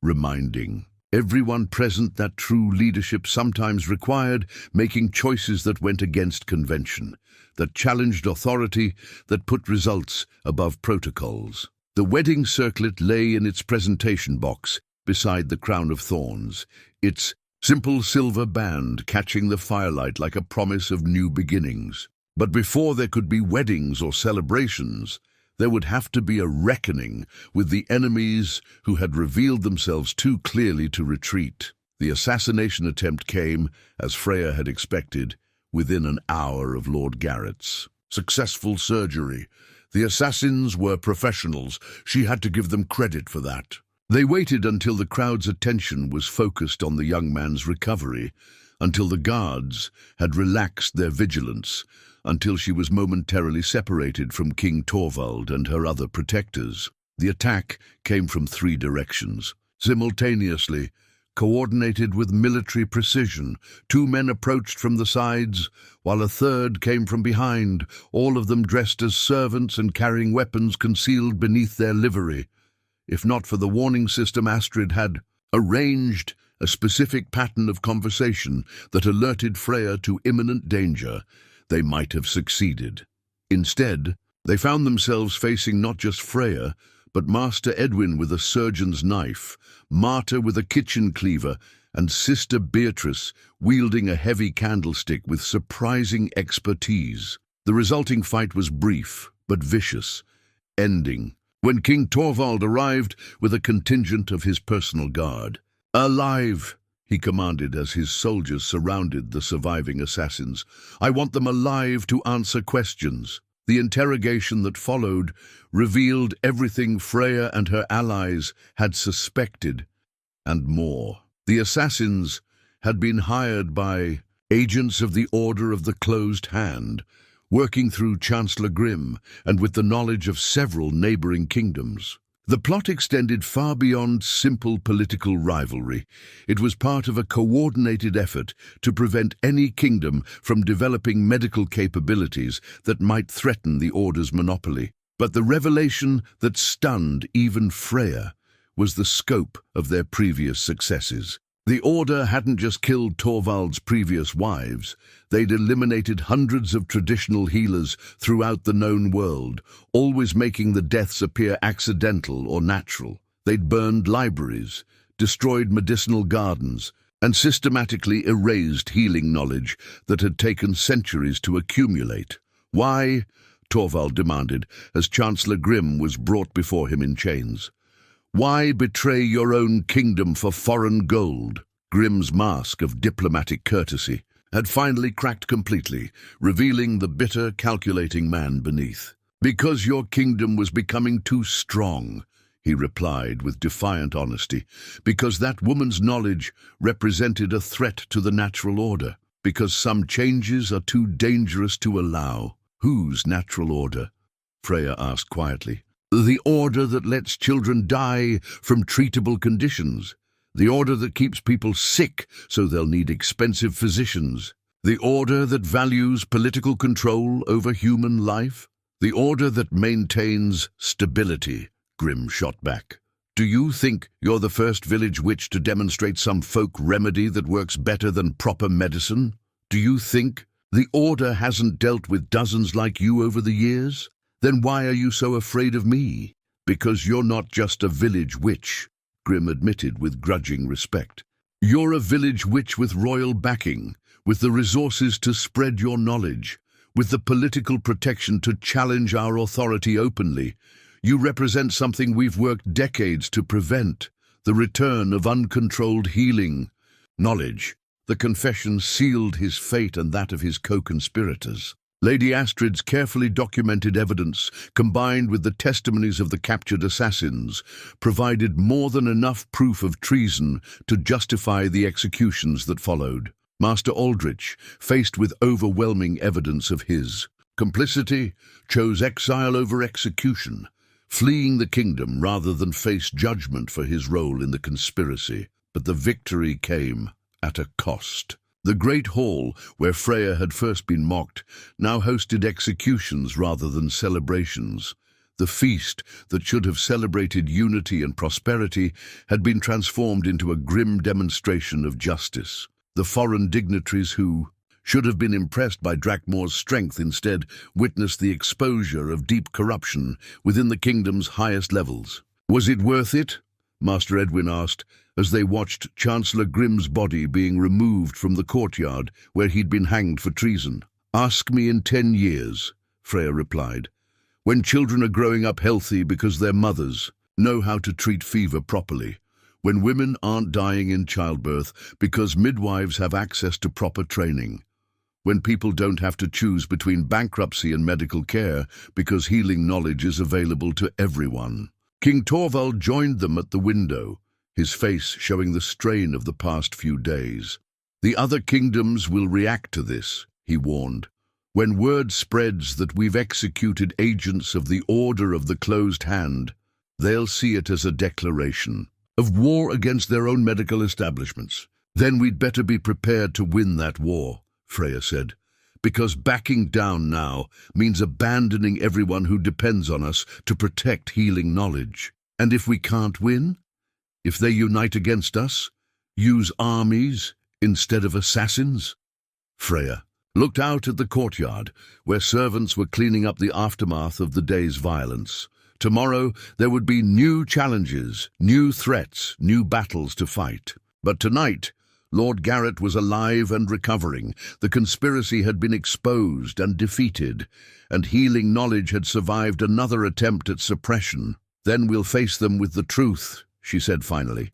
A: reminding everyone present that true leadership sometimes required making choices that went against convention, that challenged authority, that put results above protocols. The wedding circlet lay in its presentation box beside the crown of thorns, its simple silver band catching the firelight like a promise of new beginnings. But before there could be weddings or celebrations, there would have to be a reckoning with the enemies who had revealed themselves too clearly to retreat. The assassination attempt came, as Freya had expected, within an hour of Lord Garrett's successful surgery. The assassins were professionals. She had to give them credit for that. They waited until the crowd's attention was focused on the young man's recovery, until the guards had relaxed their vigilance, until she was momentarily separated from King Torvald and her other protectors. The attack came from 3 directions. Simultaneously, coordinated with military precision, 2 men approached from the sides, while a third came from behind, all of them dressed as servants and carrying weapons concealed beneath their livery. If not for the warning system Astrid had arranged, a specific pattern of conversation that alerted Freya to imminent danger, they might have succeeded. Instead, they found themselves facing not just Freya, but Master Edwin with a surgeon's knife, Marta with a kitchen cleaver, and Sister Beatrice wielding a heavy candlestick with surprising expertise. The resulting fight was brief, but vicious, ending when King Torvald arrived with a contingent of his personal guard. "Alive!" he commanded as his soldiers surrounded the surviving assassins. "I want them alive to answer questions." The interrogation that followed revealed everything Freya and her allies had suspected, and more. The assassins had been hired by agents of the Order of the Closed Hand, working through Chancellor Grimm and with the knowledge of several neighboring kingdoms. The plot extended far beyond simple political rivalry. It was part of a coordinated effort to prevent any kingdom from developing medical capabilities that might threaten the Order's monopoly. But the revelation that stunned even Freya was the scope of their previous successes. The Order hadn't just killed Torvald's previous wives, they'd eliminated hundreds of traditional healers throughout the known world, always making the deaths appear accidental or natural. They'd burned libraries, destroyed medicinal gardens, and systematically erased healing knowledge that had taken centuries to accumulate. Why? Torvald demanded, as Chancellor Grimm was brought before him in chains. Why betray your own kingdom for foreign gold? Grimm's mask of diplomatic courtesy had finally cracked completely, revealing the bitter, calculating man beneath. Because your kingdom was becoming too strong, he replied with defiant honesty. Because that woman's knowledge represented a threat to the natural order. Because some changes are too dangerous to allow. Whose natural order? Freya asked quietly. The order that lets children die from treatable conditions. The order that keeps people sick so they'll need expensive physicians. The order that values political control over human life. The order that maintains stability, Grimm shot back. Do you think you're the first village witch to demonstrate some folk remedy that works better than proper medicine? Do you think the order hasn't dealt with dozens like you over the years? Then why are you so afraid of me? Because you're not just a village witch, Grimm admitted with grudging respect. You're a village witch with royal backing, with the resources to spread your knowledge, with the political protection to challenge our authority openly. You represent something we've worked decades to prevent, the return of uncontrolled healing. Knowledge. The confession sealed his fate and that of his co-conspirators. Lady Astrid's carefully documented evidence, combined with the testimonies of the captured assassins, provided more than enough proof of treason to justify the executions that followed. Master Aldrich, faced with overwhelming evidence of his complicity, chose exile over execution, fleeing the kingdom rather than face judgment for his role in the conspiracy. But the victory came at a cost. The great hall, where Freya had first been mocked, now hosted executions rather than celebrations. The feast that should have celebrated unity and prosperity had been transformed into a grim demonstration of justice. The foreign dignitaries who should have been impressed by Drakmor's strength instead witnessed the exposure of deep corruption within the kingdom's highest levels. Was it worth it? Master Edwin asked, as they watched Chancellor Grimm's body being removed from the courtyard where he'd been hanged for treason. Ask me in 10 years, Freya replied, when children are growing up healthy because their mothers know how to treat fever properly, when women aren't dying in childbirth because midwives have access to proper training, when people don't have to choose between bankruptcy and medical care because healing knowledge is available to everyone. King Torvald joined them at the window, his face showing the strain of the past few days. The other kingdoms will react to this, he warned. When word spreads that we've executed agents of the Order of the Closed Hand, they'll see it as a declaration of war against their own medical establishments. Then we'd better be prepared to win that war, Freya said, because backing down now means abandoning everyone who depends on us to protect healing knowledge. And if we can't win? If they unite against us, use armies instead of assassins? Freya looked out at the courtyard, where servants were cleaning up the aftermath of the day's violence. Tomorrow there would be new challenges, new threats, new battles to fight. But tonight, Lord Garrett was alive and recovering. The conspiracy had been exposed and defeated, and healing knowledge had survived another attempt at suppression. Then we'll face them with the truth, she said finally.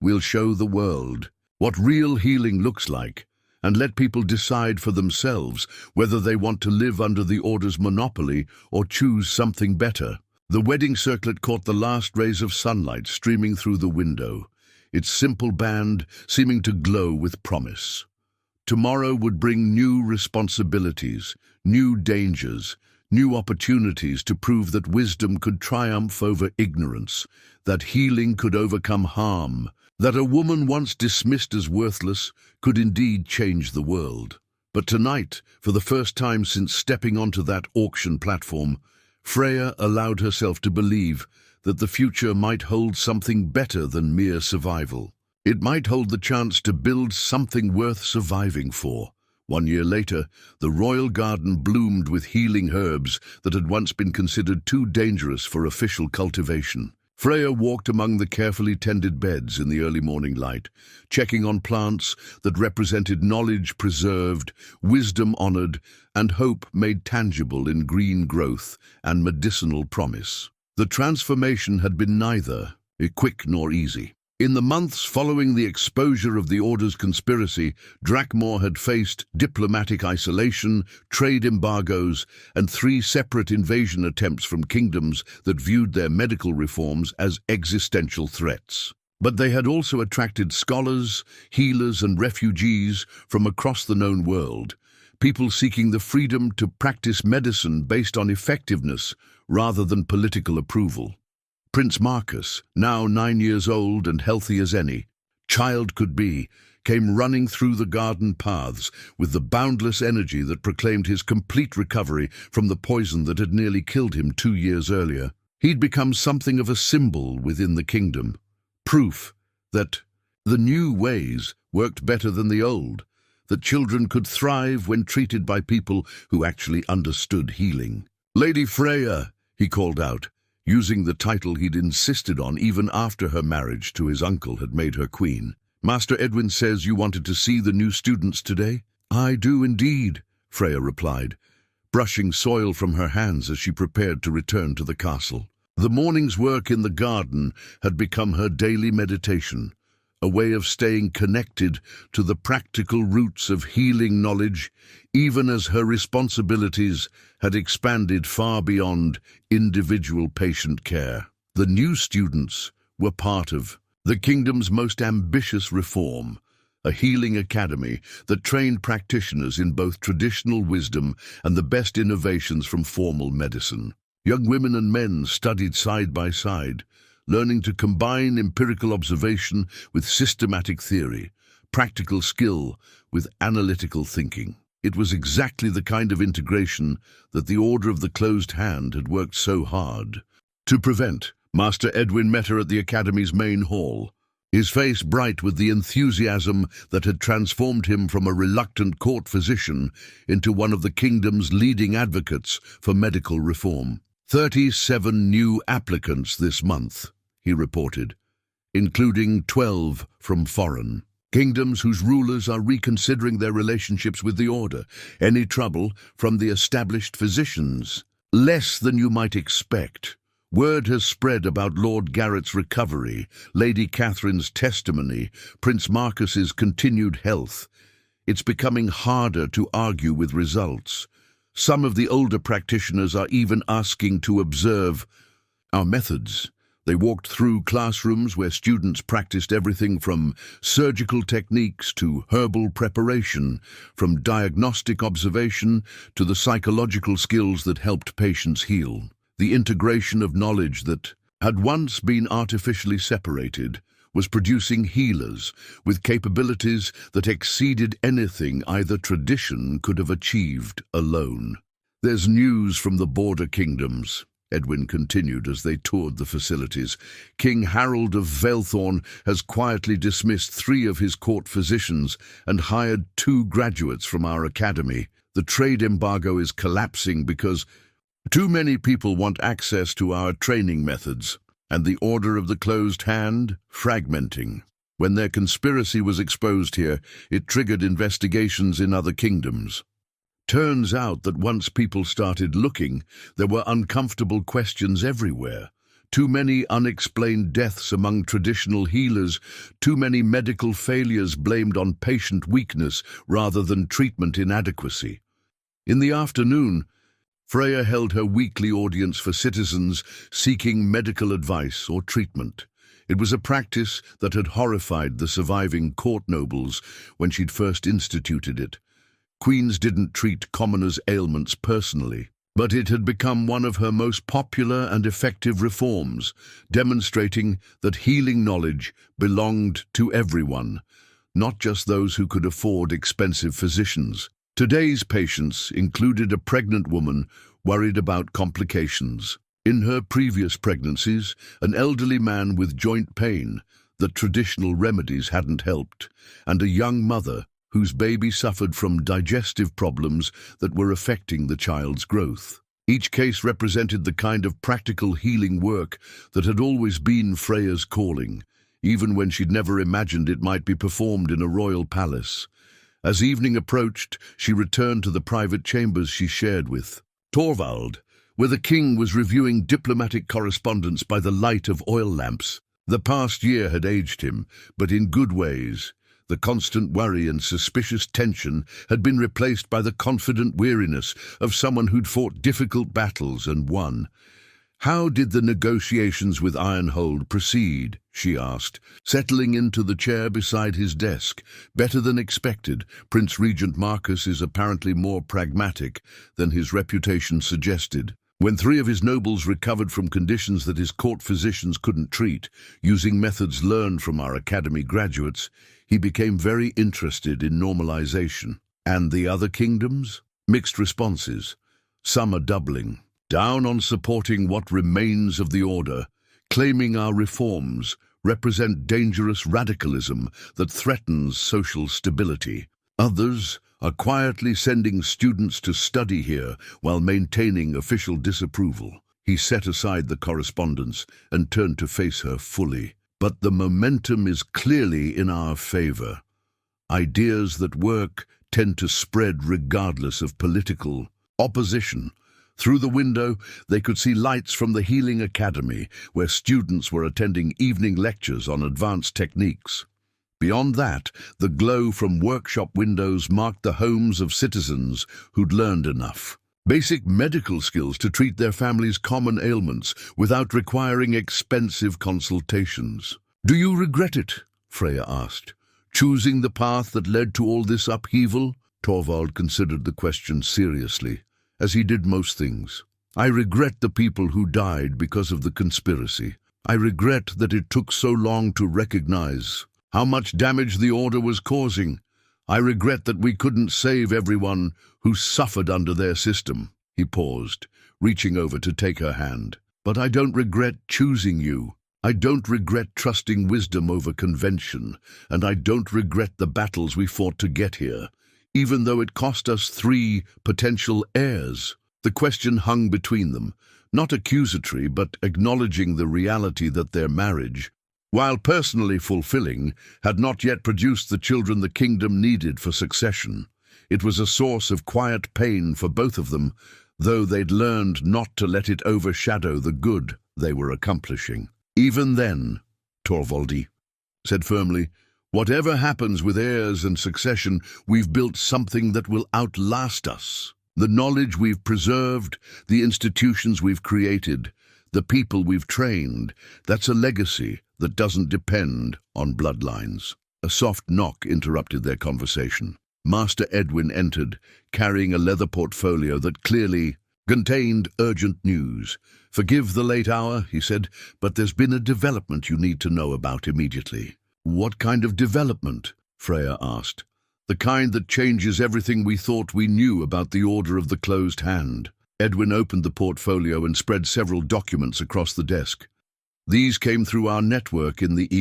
A: We'll show the world what real healing looks like, and let people decide for themselves whether they want to live under the Order's monopoly or choose something better. The wedding circlet caught the last rays of sunlight streaming through the window, its simple band seeming to glow with promise. Tomorrow would bring new responsibilities, new dangers, new opportunities to prove that wisdom could triumph over ignorance, that healing could overcome harm, that a woman once dismissed as worthless could indeed change the world. But tonight, for the first time since stepping onto that auction platform, Freya allowed herself to believe that the future might hold something better than mere survival. It might hold the chance to build something worth surviving for. 1 year later, the royal garden bloomed with healing herbs that had once been considered too dangerous for official cultivation. Freya walked among the carefully tended beds in the early morning light, checking on plants that represented knowledge preserved, wisdom honored, and hope made tangible in green growth and medicinal promise. The transformation had been neither quick nor easy. In the months following the exposure of the Order's conspiracy, Drakmor had faced diplomatic isolation, trade embargoes, and 3 separate invasion attempts from kingdoms that viewed their medical reforms as existential threats. But they had also attracted scholars, healers, and refugees from across the known world, people seeking the freedom to practice medicine based on effectiveness rather than political approval. Prince Marcus, now 9 years old and healthy as any child could be, came running through the garden paths with the boundless energy that proclaimed his complete recovery from the poison that had nearly killed him 2 years earlier. He'd become something of a symbol within the kingdom, proof that the new ways worked better than the old, that children could thrive when treated by people who actually understood healing. "Lady Freya," he called out, using the title he'd insisted on even after her marriage to his uncle had made her queen. "Master Edwin says you wanted to see the new students today?" "I do indeed," Freya replied, brushing soil from her hands as she prepared to return to the castle. The morning's work in the garden had become her daily meditation, a way of staying connected to the practical roots of healing knowledge, even as her responsibilities had expanded far beyond individual patient care. The new students were part of the kingdom's most ambitious reform, a healing academy that trained practitioners in both traditional wisdom and the best innovations from formal medicine. Young women and men studied side by side, learning to combine empirical observation with systematic theory, practical skill with analytical thinking. It was exactly the kind of integration that the Order of the Closed Hand had worked so hard to prevent. Master Edwin met her at the Academy's main hall, his face bright with the enthusiasm that had transformed him from a reluctant court physician into one of the kingdom's leading advocates for medical reform. 37 new applicants this month, he reported, including 12 from foreign kingdoms whose rulers are reconsidering their relationships with the Order. Any trouble from the established physicians? Less than you might expect. Word has spread about Lord Garrett's recovery, Lady Catherine's testimony, Prince Marcus's continued health. It's becoming harder to argue with results. Some of the older practitioners are even asking to observe our methods. They walked through classrooms where students practiced everything from surgical techniques to herbal preparation, from diagnostic observation to the psychological skills that helped patients heal. The integration of knowledge that had once been artificially separated was producing healers with capabilities that exceeded anything either tradition could have achieved alone. "There's news from the border kingdoms," Edwin continued as they toured the facilities. "King Harold of Velthorn has quietly dismissed 3 of his court physicians and hired 2 graduates from our academy. The trade embargo is collapsing because too many people want access to our training methods, and the Order of the Closed Hand fragmenting. When their conspiracy was exposed here, it triggered investigations in other kingdoms. Turns out that once people started looking, there were uncomfortable questions everywhere. Too many unexplained deaths among traditional healers, too many medical failures blamed on patient weakness rather than treatment inadequacy." In the afternoon, Freya held her weekly audience for citizens seeking medical advice or treatment. It was a practice that had horrified the surviving court nobles when she'd first instituted it. Queens didn't treat commoners' ailments personally, but it had become one of her most popular and effective reforms, demonstrating that healing knowledge belonged to everyone, not just those who could afford expensive physicians. Today's patients included a pregnant woman worried about complications. In her previous pregnancies, an elderly man with joint pain that traditional remedies hadn't helped, and a young mother whose baby suffered from digestive problems that were affecting the child's growth. Each case represented the kind of practical healing work that had always been Freya's calling, even when she'd never imagined it might be performed in a royal palace. As evening approached, she returned to the private chambers she shared with Torvald, where the king was reviewing diplomatic correspondence by the light of oil lamps. The past year had aged him, but in good ways. The constant worry and suspicious tension had been replaced by the confident weariness of someone who'd fought difficult battles and won. "How did the negotiations with Ironhold proceed?" she asked, settling into the chair beside his desk. "Better than expected. Prince Regent Marcus is apparently more pragmatic than his reputation suggested. When 3 of his nobles recovered from conditions that his court physicians couldn't treat, using methods learned from our academy graduates, he became very interested in normalization." "And the other kingdoms?" Mixed responses. Some are doubling down on supporting what remains of the order, claiming our reforms represent dangerous radicalism that threatens social stability. Others are quietly sending students to study here while maintaining official disapproval. He set aside the correspondence and turned to face her fully. "But the momentum is clearly in our favor. Ideas that work tend to spread regardless of political opposition." Through the window, they could see lights from the Healing Academy, where students were attending evening lectures on advanced techniques. Beyond that, the glow from workshop windows marked the homes of citizens who'd learned enough. Basic medical skills to treat their family's common ailments without requiring expensive consultations. "Do you regret it?" Freya asked. "Choosing the path that led to all this upheaval?" Torvald considered the question seriously, as he did most things. "I regret the people who died because of the conspiracy. I regret that it took so long to recognize how much damage the order was causing. I regret that we couldn't save everyone who suffered under their system." He paused, reaching over to take her hand. "But I don't regret choosing you. I don't regret trusting wisdom over convention, and I don't regret the battles we fought to get here, even though it cost us 3 potential heirs." The question hung between them, not accusatory but acknowledging the reality that their marriage, while personally fulfilling, had not yet produced the children the kingdom needed for succession. It was a source of quiet pain for both of them, though they'd learned not to let it overshadow the good they were accomplishing. "Even then," Torvaldi said firmly, "whatever happens with heirs and succession, we've built something that will outlast us. The knowledge we've preserved, the institutions we've created, the people we've trained, that's a legacy that doesn't depend on bloodlines." A soft knock interrupted their conversation. Master Edwin entered, carrying a leather portfolio that clearly contained urgent news. "Forgive the late hour," he said, "but there's been a development you need to know about immediately." "What kind of development?" Freya asked. "The kind that changes everything we thought we knew about the Order of the Closed Hand." Edwin opened the portfolio and spread several documents across the desk. "These came through our network in the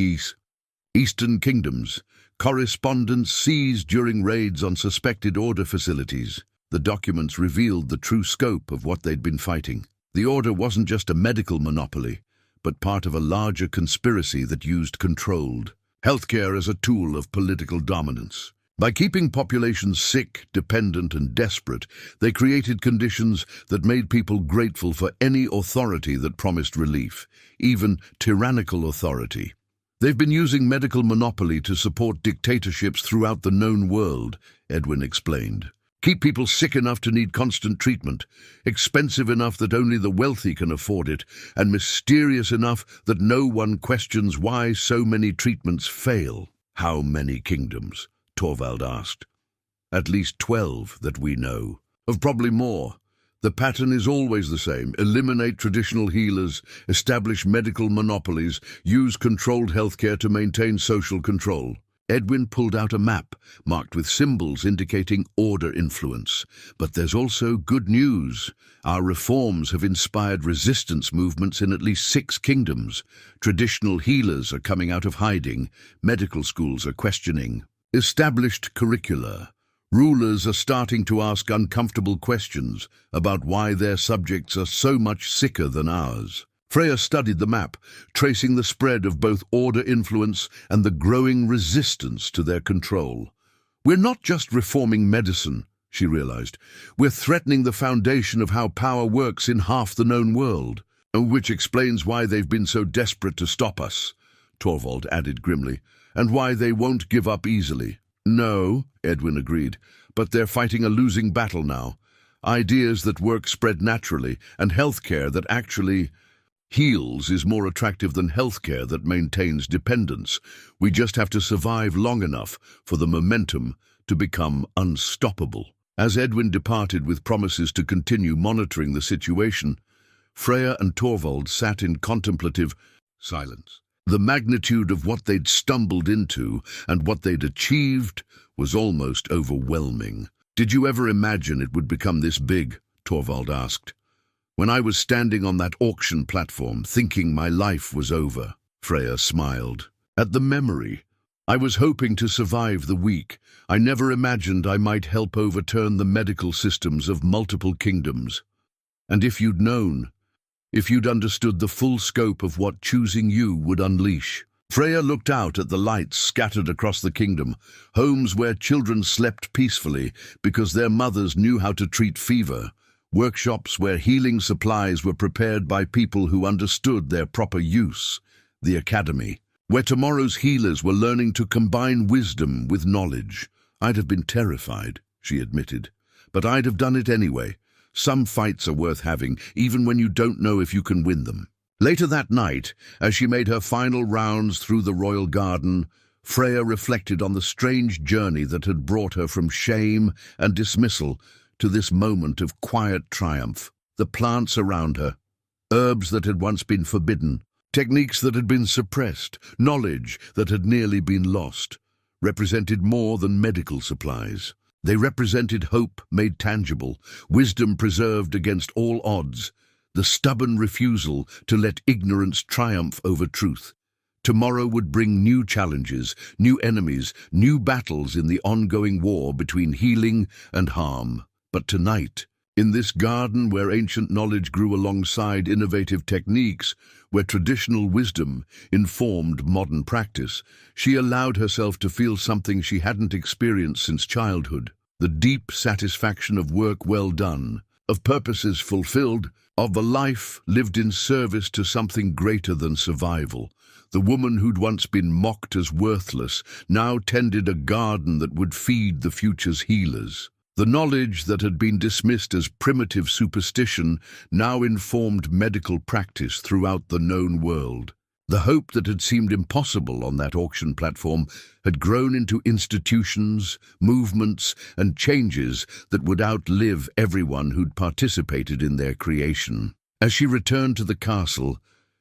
A: Eastern Kingdoms. Correspondence seized during raids on suspected Order facilities." The documents revealed the true scope of what they'd been fighting. The Order wasn't just a medical monopoly, but part of a larger conspiracy that used controlled healthcare as a tool of political dominance. By keeping populations sick, dependent, and desperate, they created conditions that made people grateful for any authority that promised relief, even tyrannical authority. "They've been using medical monopoly to support dictatorships throughout the known world," Edwin explained. "Keep people sick enough to need constant treatment, expensive enough that only the wealthy can afford it, and mysterious enough that no one questions why so many treatments fail." "How many kingdoms?" Torvald asked. "At least 12 that we know. Of probably more. The pattern is always the same. Eliminate traditional healers, establish medical monopolies, use controlled healthcare to maintain social control." Edwin pulled out a map, marked with symbols indicating order influence. "But there's also good news. Our reforms have inspired resistance movements in at least 6 kingdoms. Traditional healers are coming out of hiding. Medical schools are questioning established curricula. Rulers are starting to ask uncomfortable questions about why their subjects are so much sicker than ours. Freya studied the map, tracing the spread of both order influence and the growing resistance to their control. We're not just reforming medicine, she realized. We're threatening the foundation of how power works in half the known world, which explains why they've been so desperate to stop us, Torvald added grimly, and why they won't give up easily. No, Edwin agreed, but they're fighting a losing battle now. Ideas that work spread naturally, and healthcare that actually heals is more attractive than healthcare that maintains dependence. We just have to survive long enough for the momentum to become unstoppable. As Edwin departed with promises to continue monitoring the situation, Freya and Torvald sat in contemplative silence. The magnitude of what they'd stumbled into and what they'd achieved was almost overwhelming. "Did you ever imagine it would become this big?" Torvald asked. "When I was standing on that auction platform, thinking my life was over." Freya smiled. "At the memory. I was hoping to survive the week. I never imagined I might help overturn the medical systems of multiple kingdoms. And if you'd known, if you'd understood the full scope of what choosing you would unleash." Freya looked out at the lights scattered across the kingdom, homes where children slept peacefully because their mothers knew how to treat fever, workshops where healing supplies were prepared by people who understood their proper use, the academy, where tomorrow's healers were learning to combine wisdom with knowledge. "I'd have been terrified," she admitted, "but I'd have done it anyway. Some fights are worth having, even when you don't know if you can win them." Later that night, as she made her final rounds through the royal garden, Freya reflected on the strange journey that had brought her from shame and dismissal to this moment of quiet triumph. The plants around her, herbs that had once been forbidden, techniques that had been suppressed, knowledge that had nearly been lost, represented more than medical supplies. They represented hope made tangible, wisdom preserved against all odds, the stubborn refusal to let ignorance triumph over truth. Tomorrow would bring new challenges, new enemies, new battles in the ongoing war between healing and harm. But tonight, in this garden where ancient knowledge grew alongside innovative techniques, where traditional wisdom informed modern practice, she allowed herself to feel something she hadn't experienced since childhood. The deep satisfaction of work well done, of purposes fulfilled, of a life lived in service to something greater than survival. The woman who'd once been mocked as worthless now tended a garden that would feed the future's healers. The knowledge that had been dismissed as primitive superstition now informed medical practice throughout the known world. The hope that had seemed impossible on that auction platform had grown into institutions, movements, and changes that would outlive everyone who'd participated in their creation. As she returned to the castle,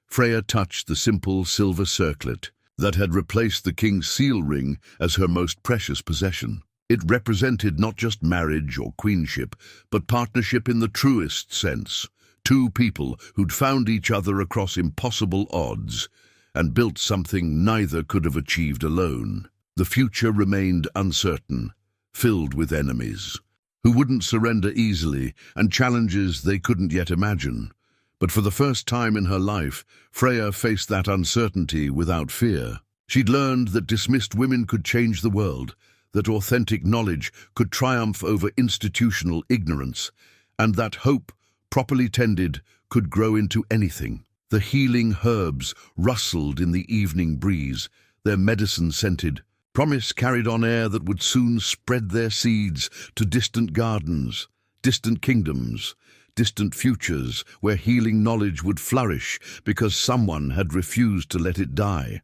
A: Freya touched the simple silver circlet that had replaced the king's seal ring as her most precious possession. It represented not just marriage or queenship, but partnership in the truest sense. Two people who'd found each other across impossible odds and built something neither could have achieved alone. The future remained uncertain, filled with enemies who wouldn't surrender easily and challenges they couldn't yet imagine. But for the first time in her life, Freya faced that uncertainty without fear. She'd learned that dismissed women could change the world, that authentic knowledge could triumph over institutional ignorance, and that hope, properly tended, could grow into anything. The healing herbs rustled in the evening breeze, their medicine scented. Promise carried on air that would soon spread their seeds to distant gardens, distant kingdoms, distant futures where healing knowledge would flourish because someone had refused to let it die.